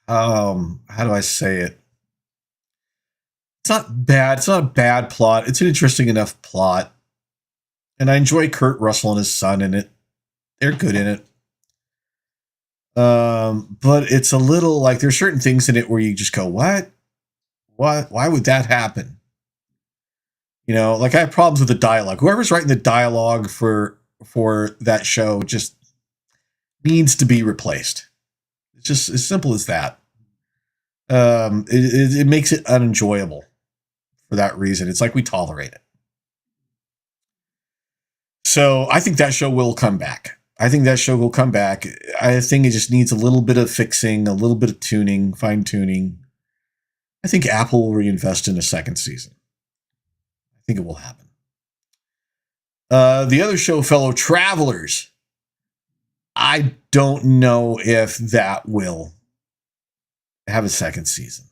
how do I say it? It's not bad. It's not a bad plot. It's an interesting enough plot. And I enjoy Kurt Russell and his son in it. They're good in it. But it's a little like there's certain things in it where you just go, what? Why would that happen? Like I have problems with the dialogue. Whoever's writing the dialogue for that show just needs to be replaced. It's just as simple as that. It makes it unenjoyable for that reason. It's like we tolerate it. So I think that show will come back. I think that show will come back. I think it just needs a little bit of fixing, a little bit of tuning, fine tuning. I think Apple will reinvest in a second season. I think it will happen. The other show, Fellow Travelers, I don't know if that will have a second season.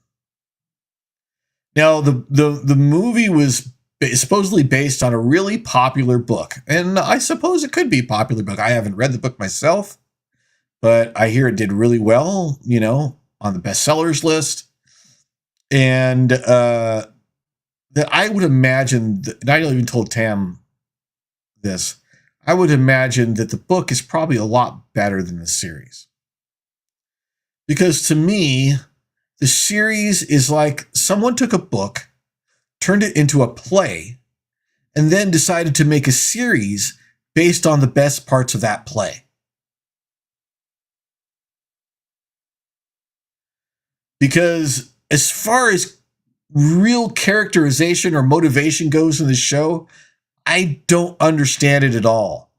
Now, the movie was supposedly based on a really popular book, and I suppose it could be a popular book. I haven't read the book myself, but I hear it did really well, on the bestsellers list. And that I would imagine, and I even told Tam this, I would imagine that the book is probably a lot better than the series. Because to me, the series is like someone took a book, turned it into a play, and then decided to make a series based on the best parts of that play. Because as far as real characterization or motivation goes in the show, I don't understand it at all.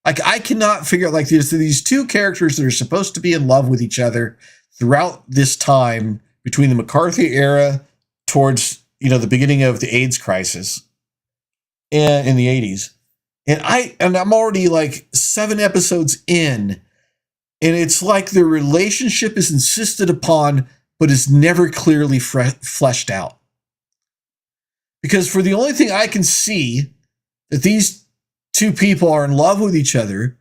Like, I cannot figure out, like, there's these two characters that are supposed to be in love with each other throughout this time between the McCarthy era towards, the beginning of the AIDS crisis and in the 80s. And I'm already like 7 episodes in, and it's like the relationship is insisted upon, but is never clearly fleshed out. Because for the only thing I can see that these two people are in love with each other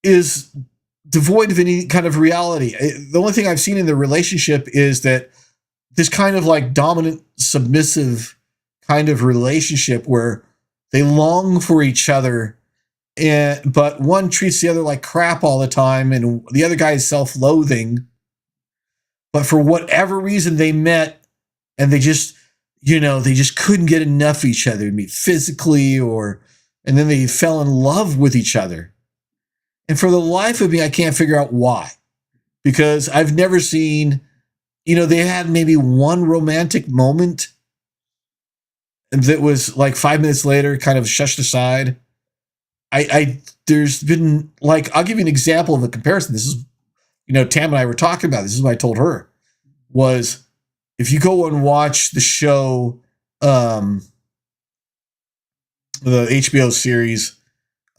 is devoid of any kind of reality. The only thing I've seen in the relationship is that this kind of like dominant, submissive kind of relationship where they long for each other, but one treats the other like crap all the time, and the other guy is self-loathing. But for whatever reason, they met, and they just couldn't get enough of each other, maybe physically, and then they fell in love with each other. And for the life of me, I can't figure out why. Because I've never seen, they had maybe one romantic moment that was like 5 minutes later kind of shushed aside. There's been, like, I'll give you an example of a comparison. This is, Tam and I were talking about this. This is what I told her, was if you go and watch the show, the HBO series,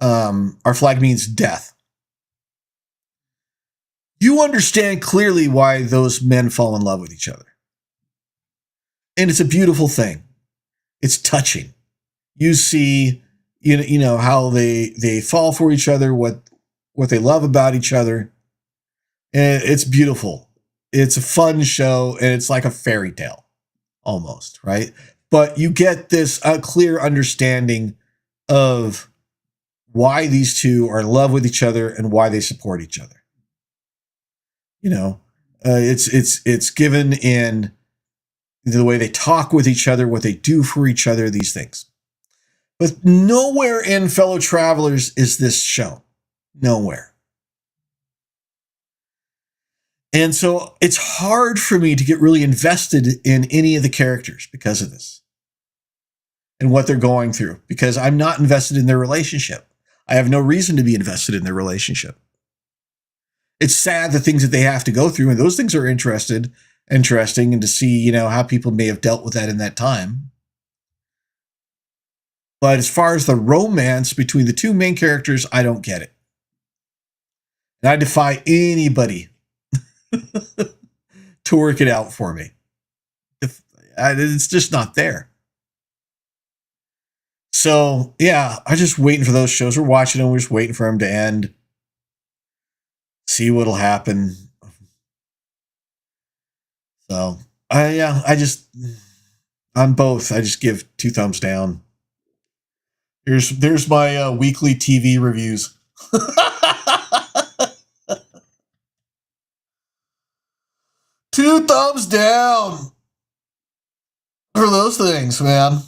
Our Flag Means Death, you understand clearly why those men fall in love with each other. And it's a beautiful thing. It's touching. You see, how they fall for each other, what they love about each other. And it's beautiful. It's a fun show, and it's like a fairy tale almost, right? But you get this clear understanding of why these two are in love with each other and why they support each other. It's given in the way they talk with each other, what they do for each other, these things. But nowhere in Fellow Travelers is this shown. Nowhere. And so it's hard for me to get really invested in any of the characters because of this and what they're going through, because I'm not invested in their relationship. I have no reason to be invested in their relationship. It's sad the things that they have to go through, and those things are interesting, and to see, how people may have dealt with that in that time. But as far as the romance between the two main characters, I don't get it. And I defy anybody to work it out for me. It's just not there. So, yeah, I'm just waiting for those shows. We're watching them. We're just waiting for them to end. See what'll happen. So, on both, I just give 2 thumbs down. There's my weekly TV reviews. 2 thumbs down for those things, man.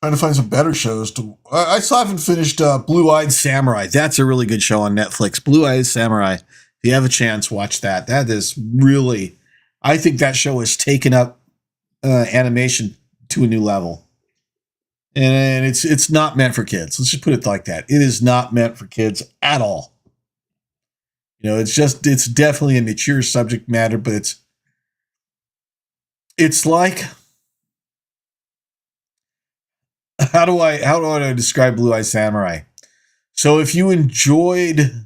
Trying to find some better shows to. I still haven't finished Blue Eyed Samurai. That's a really good show on Netflix. Blue Eyed Samurai. If you have a chance, watch that. That is really. I think that show has taken up animation to a new level, and it's not meant for kids. Let's just put it like that. It is not meant for kids at all. You know, it's definitely a mature subject matter, but it's like. How do I describe Blue Eye Samurai? So if you enjoyed,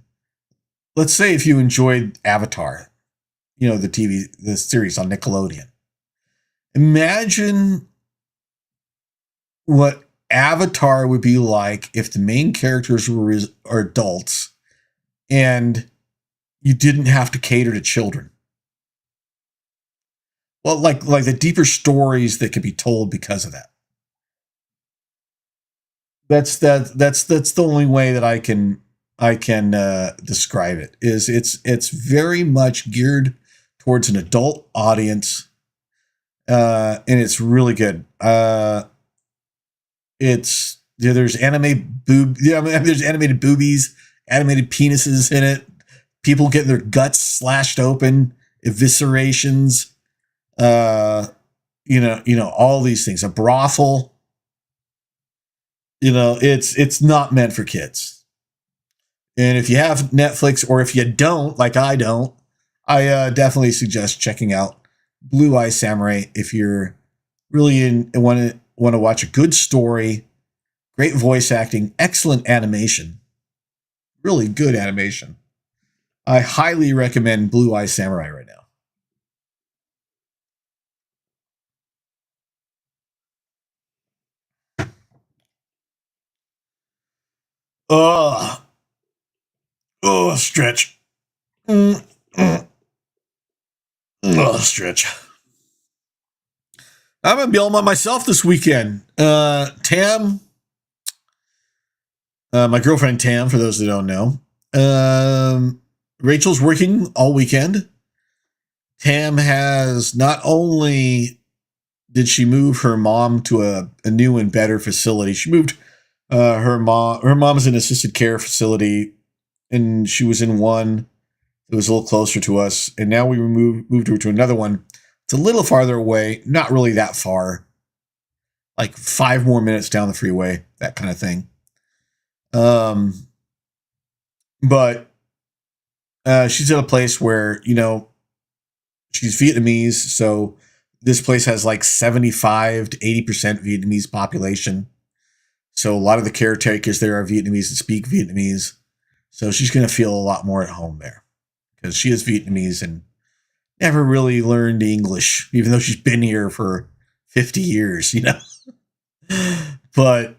let's say if you enjoyed Avatar, you know, the series on Nickelodeon, imagine what Avatar would be like if the main characters are adults and you didn't have to cater to children. Well, like the deeper stories that could be told because of that. That's the only way that I can describe it. Is it's very much geared towards an adult audience, and it's really good. There's there's animated boobies, animated penises in it. People getting their guts slashed open, eviscerations. All these things. A brothel. You know, it's not meant for kids. And if you have Netflix, or if you don't, like I don't, I definitely suggest checking out Blue Eye Samurai if you're really want to watch a good story, great voice acting, excellent animation, really good animation. I highly recommend Blue Eye Samurai right now. Oh, stretch. Stretch. I'm gonna be all by myself this weekend. Tam, my girlfriend Tam, for those that don't know, Rachel's working all weekend. Tam has not only did she move her mom to a new and better facility, she moved her mom. Her mom is in an assisted care facility, and she was in one that was a little closer to us, and now we moved her to another one. It's a little farther away, not really that far, like 5 more minutes down the freeway, that kind of thing. But she's at a place where, you know, she's Vietnamese, so this place has like 75 to 80% Vietnamese population. So a lot of the caretakers there are Vietnamese and speak Vietnamese. So she's going to feel a lot more at home there because she is Vietnamese and never really learned English, even though she's been here for 50 years, you know. But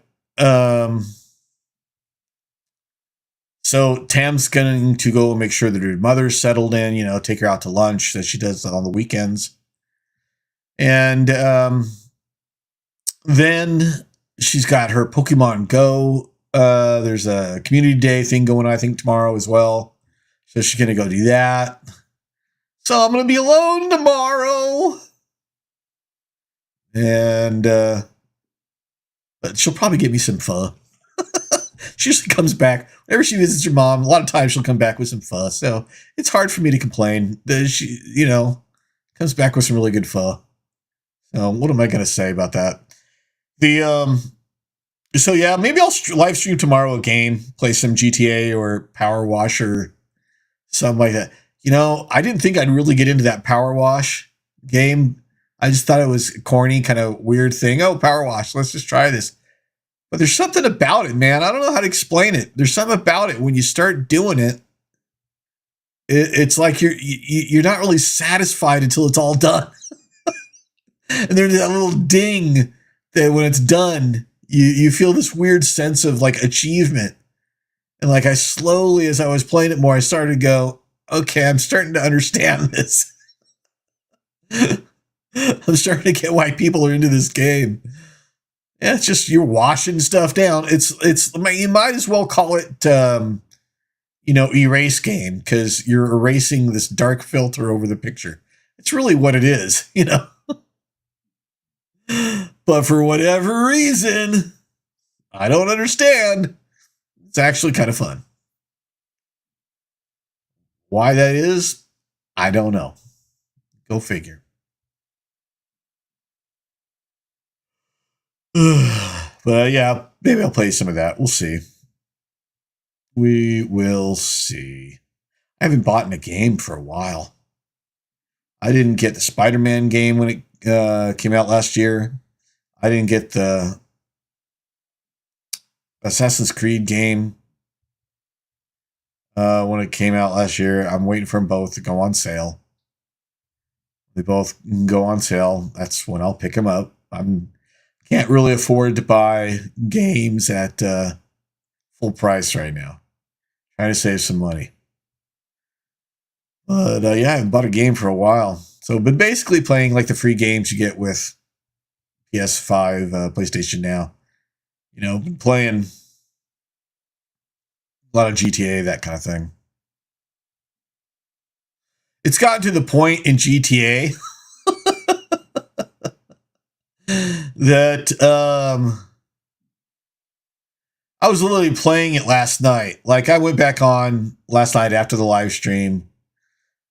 so Tam's going to go make sure that her mother's settled in, you know, take her out to lunch that she does on the weekends. And then she's got her Pokemon Go. There's a community day thing going on, I think, tomorrow as well. So she's going to go do that. So I'm going to be alone tomorrow. And but she'll probably give me some pho. She usually comes back whenever she visits her mom. A lot of times she'll come back with some pho. So it's hard for me to complain. She, you know, comes back with some really good pho. So what am I going to say about that? So yeah, maybe I'll live stream tomorrow a game, play some GTA or Power Wash or something like that. You know, I didn't think I'd really get into that Power Wash game. I just thought it was a corny, kind of weird thing. Oh, Power Wash, let's just try this. But there's something about it, man. I don't know how to explain it. There's something about it when you start doing it. It's like you're not really satisfied until it's all done. And there's that little ding that when it's done, you feel this weird sense of like achievement. And like I slowly, as I was playing it more, I started to go, okay, I'm starting to understand this. I'm starting to get why people are into this game. Yeah, it's just you're washing stuff down. It's you might as well call it erase game, because you're erasing this dark filter over the picture. It's really what it is, you know. But for whatever reason, I don't understand, it's actually kind of fun. Why that is, I don't know. Go figure. But yeah, maybe I'll play some of that. We'll see. We will see. I haven't bought a game for a while. I didn't get the Spider-Man game when it came out last year. I didn't get the Assassin's Creed game when it came out last year. I'm waiting for them both to go on sale. They both go on sale. That's when I'll pick them up. Can't really afford to buy games at full price right now. Trying to save some money. But yeah, I haven't bought a game for a while. So I've been basically playing like the free games you get with PS5, PlayStation Now. You know, been playing a lot of GTA, that kind of thing. It's gotten to the point in GTA that I was literally playing it last night. Like I went back on last night after the live stream.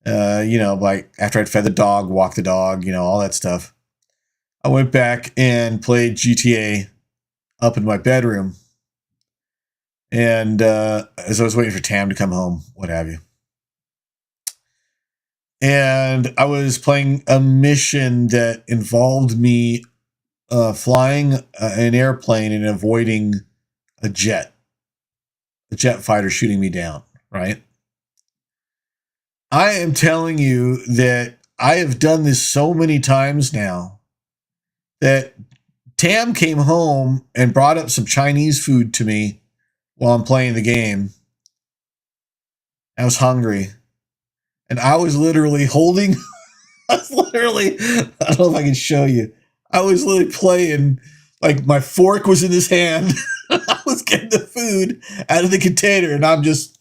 You know, like after I'd fed the dog, walked the dog, you know, all that stuff. I went back and played GTA up in my bedroom. And as I was waiting for Tam to come home, what have you. And I was playing a mission that involved me flying an airplane and avoiding a jet fighter shooting me down, right? I am telling you that I have done this so many times now that Tam came home and brought up some Chinese food to me while I'm playing the game. I was hungry. And I was literally holding, I don't know if I can show you. I was literally playing, like my fork was in his hand. I was getting the food out of the container and I'm just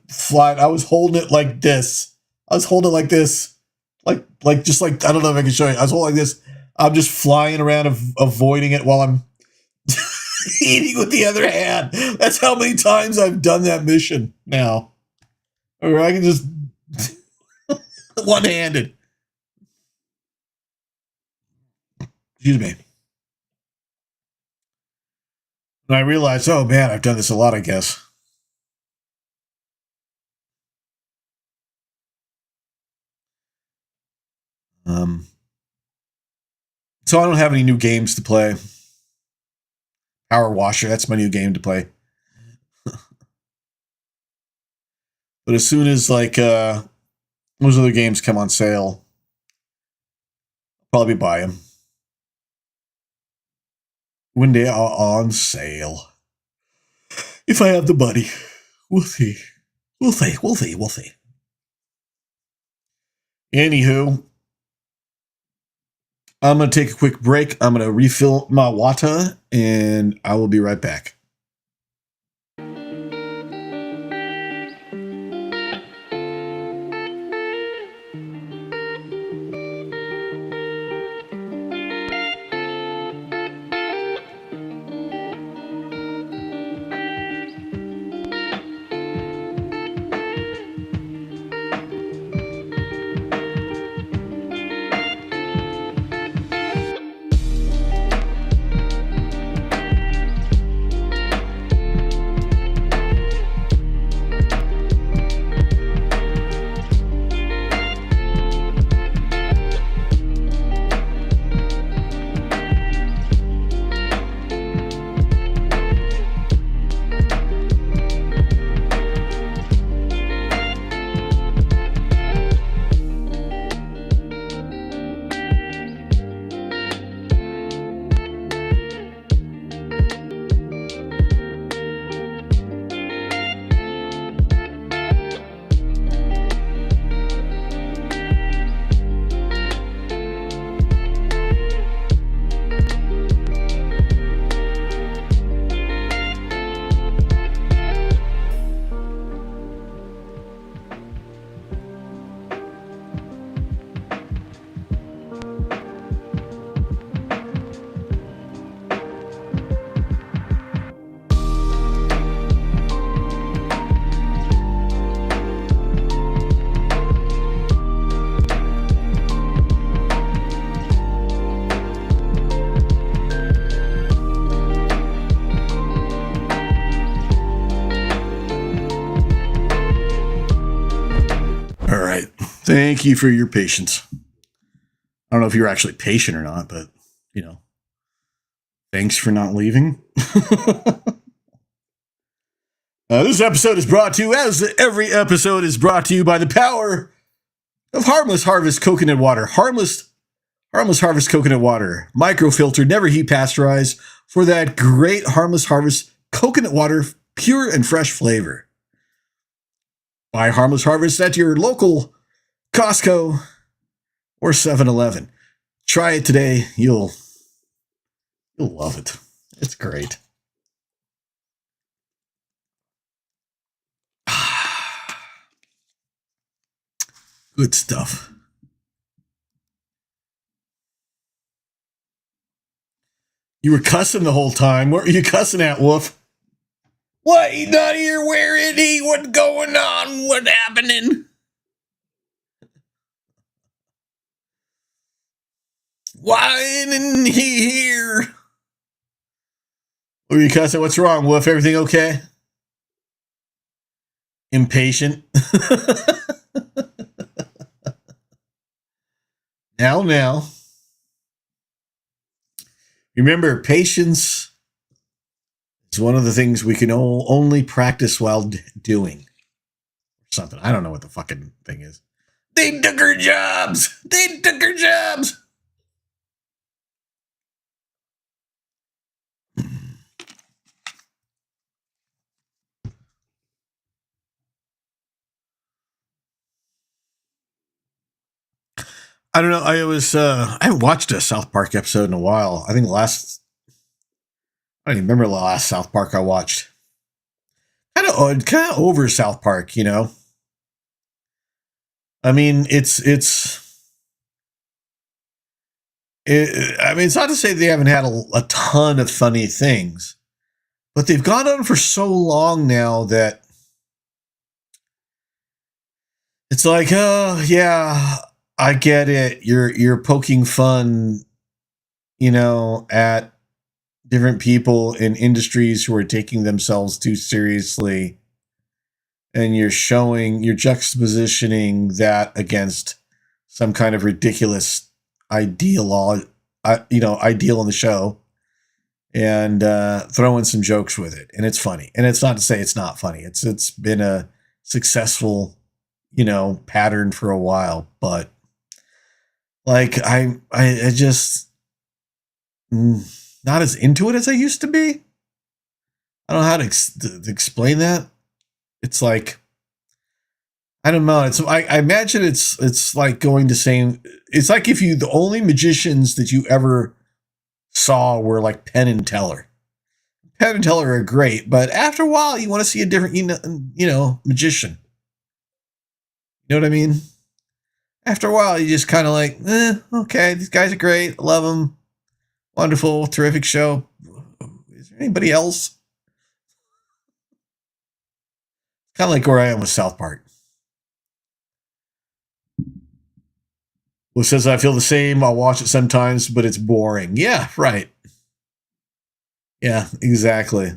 flying. I was holding it like this. I don't know if I can show you. I was holding like this. I'm just flying around, avoiding it while I'm eating with the other hand. That's how many times I've done that mission now. Or I can just one-handed. Excuse me. And I realized, oh man, I've done this a lot, I guess. So I don't have any new games to play. Power Washer, that's my new game to play. But as soon as like those other games come on sale, I'll probably buy them when they are on sale. If I have the money, we'll see. We'll see. Anywho, I'm going to take a quick break. I'm going to refill my water, and I will be right back. Thank you for your patience. I don't know if you're actually patient or not, but, you know, thanks for not leaving. This episode is brought to you, as every episode is brought to you, by the power of Harmless Harvest Coconut Water. Harmless Harvest Coconut Water. Microfiltered, never heat pasteurized, for that great Harmless Harvest Coconut Water, pure and fresh flavor. Buy Harmless Harvest at your local Costco or 7-Eleven. Try it today. You'll love it. It's great. Good stuff. You were cussing the whole time. What were you cussing at, Wolf? What? He's not here. Where is he? What's going on? What's happening? Why isn't he here? What were you cussing? What's wrong, Wolf? Everything okay? Impatient. Now. Remember, patience is one of the things we can only practice while doing something. I don't know what the fucking thing is. They took her jobs. I don't know. I haven't watched a South Park episode in a while. I think I don't even remember the last South Park I watched. Kind of over South Park, you know. I mean, it's not to say they haven't had a ton of funny things, but they've gone on for so long now that it's like, oh yeah, I get it. You're poking fun, you know, at different people in industries who are taking themselves too seriously, and you're juxtapositioning that against some kind of ridiculous ideal in the show, and throwing some jokes with it, and it's funny. And it's not to say it's not funny. It's been a successful, you know, pattern for a while, but like I just not as into it as I used to be. I don't know how to explain that. It's like, I don't know. I imagine it's like going to same. It's like if the only magicians that you ever saw were like Penn and Teller. Penn and Teller are great, but after a while you want to see a different, you know, magician. You know what I mean? After a while, you just kind of like, okay, these guys are great. I love them. Wonderful, terrific show. Is there anybody else? Kind of like where I am with South Park. Who says I feel the same? I'll watch it sometimes, but it's boring. Yeah, right. Yeah, exactly.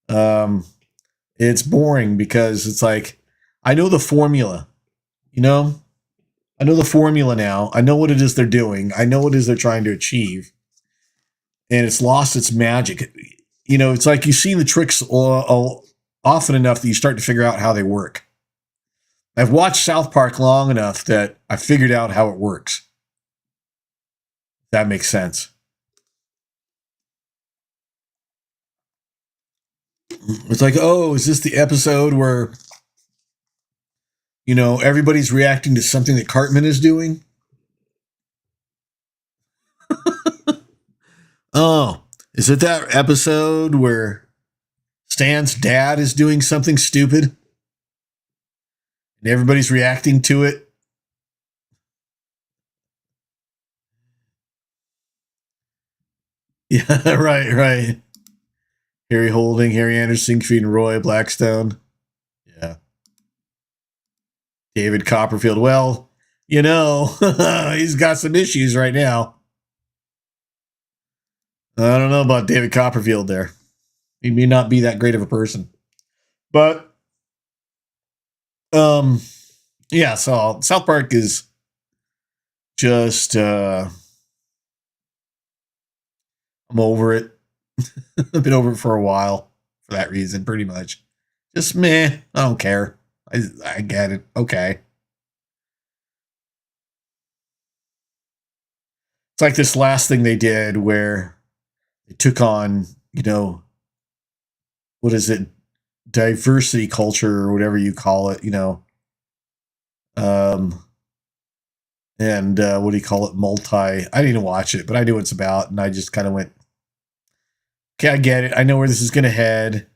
It's boring because it's like, I know the formula. You know, I know the formula now. I know what it is they're doing. I know what it is they're trying to achieve. And it's lost its magic. You know, it's like you've seen the tricks often enough that you start to figure out how they work. I've watched South Park long enough that I figured out how it works. That makes sense. It's like, oh, is this the episode where, you know, everybody's reacting to something that Cartman is doing? Oh, is it that episode where Stan's dad is doing something stupid and everybody's reacting to it? Yeah, right. Harry Holding, Harry Anderson, Siegfried and Roy, Blackstone. Yeah. David Copperfield. Well, you know, he's got some issues right now. I don't know about David Copperfield there. He may not be that great of a person. But, yeah, so South Park is just I'm over it. I've been over it for a while for that reason, pretty much. Just meh. I don't care. I get it. Okay. It's like this last thing they did where they took on, what is it? Diversity culture or whatever you call it, Um, and what do you call it? I didn't watch it, but I knew what it's about, and I just kind of went, okay, I get it. I know where this is going to head.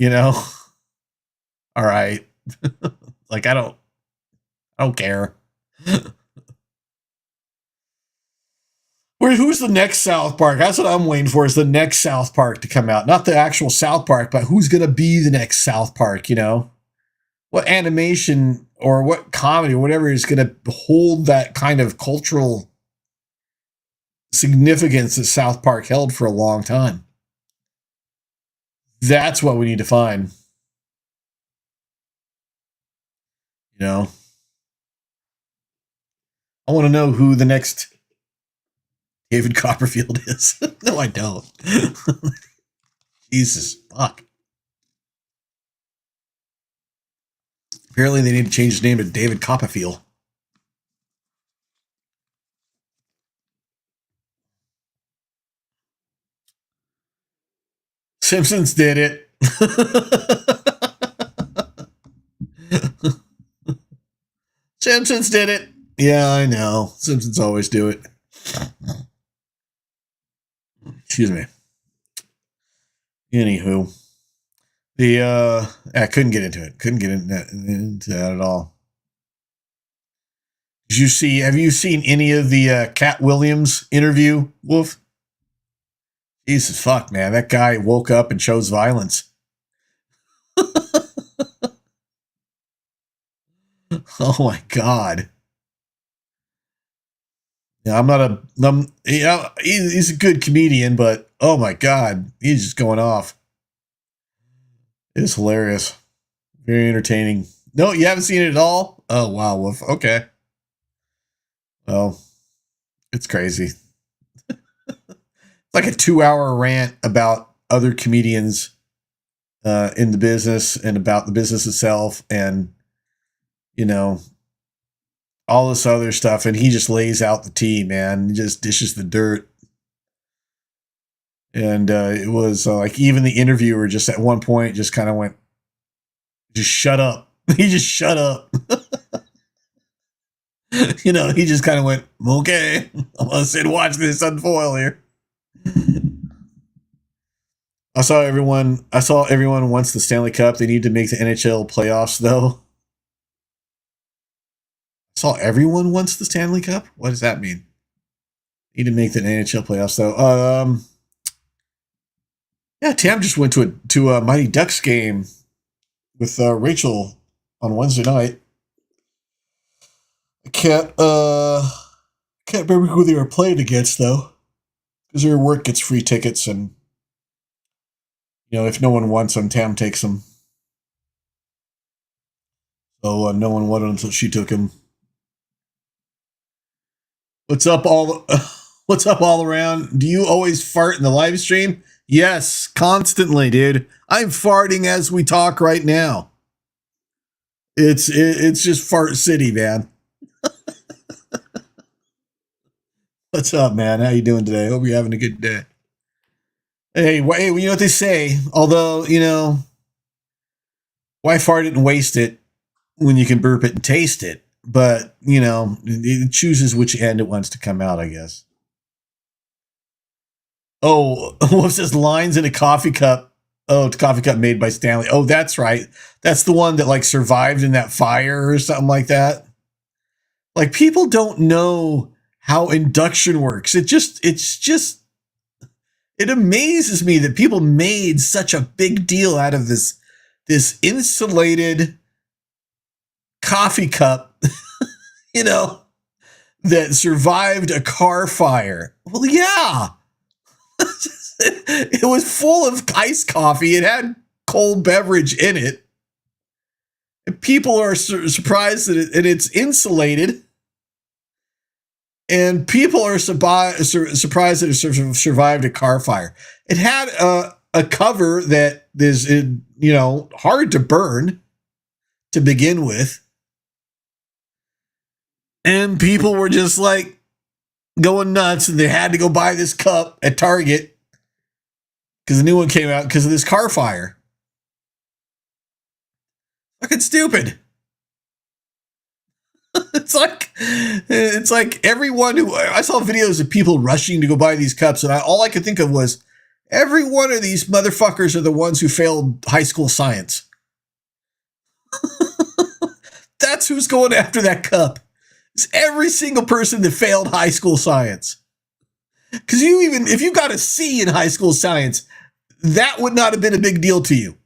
All right. Like I don't care. Who's the next South Park? That's what I'm waiting for, is the next South Park to come out. Not the actual South Park, but who's going to be the next South Park, What animation or what comedy or whatever is going to hold that kind of cultural significance that South Park held for a long time. That's what we need to find. I want to know who the next David Copperfield is. No, I don't. Jesus, fuck. Apparently they need to change his name to David Copperfield. Simpsons did it. Simpsons did it. Yeah, I know. Simpsons always do it. Excuse me. Anywho. I couldn't get into it. Couldn't get into that at all. Have you seen any of the Cat Williams interview, Wolf? Jesus fuck, man. That guy woke up and chose violence. Oh my God. Yeah, he's a good comedian, but oh my God, he's just going off. It's hilarious. Very entertaining. No, you haven't seen it at all? Oh wow, Wolf. Okay. Well, it's crazy. It's like a 2-hour rant about other comedians in the business and about the business itself, and all this other stuff, and he just lays out the tea, man. He just dishes the dirt. And it was like, even the interviewer just at one point just kind of went, just shut up. He just shut up. He just kind of went, okay, I'm going to sit and watch this unfoil here. I saw everyone wants the Stanley Cup. They need to make the NHL playoffs, though. I saw everyone wants the Stanley Cup? What does that mean? Need to make the NHL playoffs, though. Yeah, Tam just went to a Mighty Ducks game with Rachel on Wednesday night. I can't remember who they were playing against, though, because her work gets free tickets, and if no one wants them, Tam takes them. So no one wanted them, so she took him. What's up all around? Do you always fart in the live stream? Yes, constantly, dude. I'm farting as we talk right now. It's just fart city, man. What's up, man? How you doing today? Hope you're having a good day. Hey, you know what they say? Although, why fart it and waste it when you can burp it and taste it? But, it chooses which end it wants to come out, I guess. Oh, what says lines in a coffee cup? Oh, it's a coffee cup made by Stanley. Oh, that's right. That's the one that survived in that fire or something like that. People don't know how induction works. It amazes me that people made such a big deal out of this insulated coffee cup, that survived a car fire. Well, yeah. It was full of iced coffee. It had cold beverage in it. And people are surprised that it's insulated. And people are surprised that it survived a car fire. It had a cover that is, hard to burn to begin with. And people were just like going nuts, and they had to go buy this cup at Target because the new one came out because of this car fire. Fucking stupid. It's like everyone who I saw videos of people rushing to go buy these cups, and all I could think of was every one of these motherfuckers are the ones who failed high school science. That's who's going after that cup. It's every single person that failed high school science. Because if you got a C in high school science, that would not have been a big deal to you.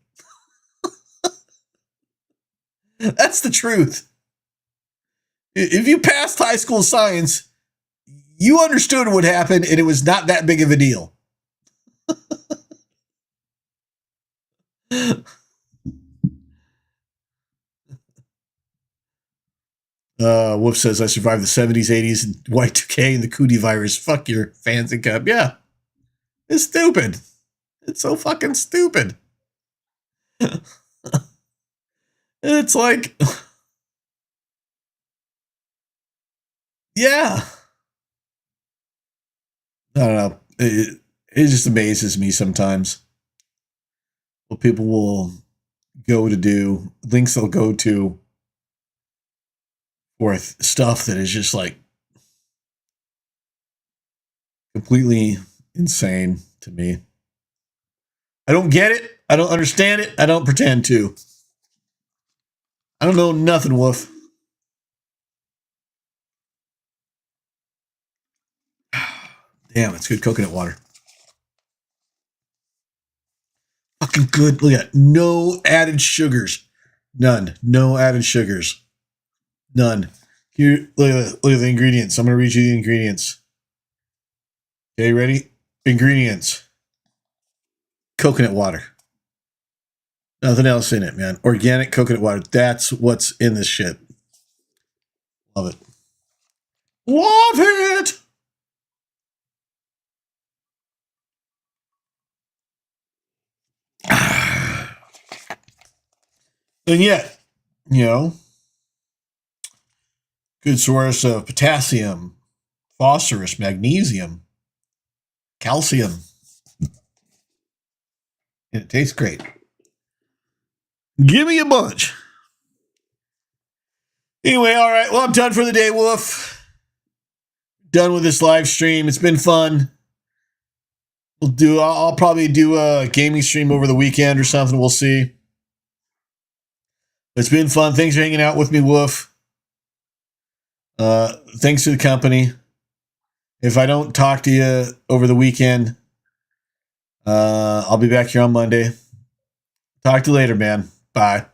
That's the truth. If you passed high school science, you understood what happened, and it was not that big of a deal. Wolf says, I survived the 70s, 80s, and Y2K and the Cootie virus. Fuck your fans and cup. Yeah. It's stupid. It's so fucking stupid. It's like, yeah. I don't know. It just amazes me sometimes what people will go to do, links they'll go to for stuff that is just like completely insane to me. I don't get it. I don't understand it. I don't pretend to. I don't know nothing, Wolf. Damn, it's good coconut water. Fucking good. Look at that. No added sugars. None. No added sugars. None. Here, look at the ingredients. I'm going to read you the ingredients. Okay, ready? Ingredients. Coconut water. Nothing else in it, man. Organic coconut water. That's what's in this shit. Love it. Love it! And yet, good source of potassium, phosphorus, magnesium, calcium. And it tastes great. Give me a bunch. Anyway, all right. Well, I'm done for the day, Wolf. Done with this live stream. It's been fun. I'll probably do a gaming stream over the weekend or something. We'll see. It's been fun. Thanks for hanging out with me, Wolf. Thanks to the company. If I don't talk to you over the weekend, I'll be back here on Monday. Talk to you later, man. Bye.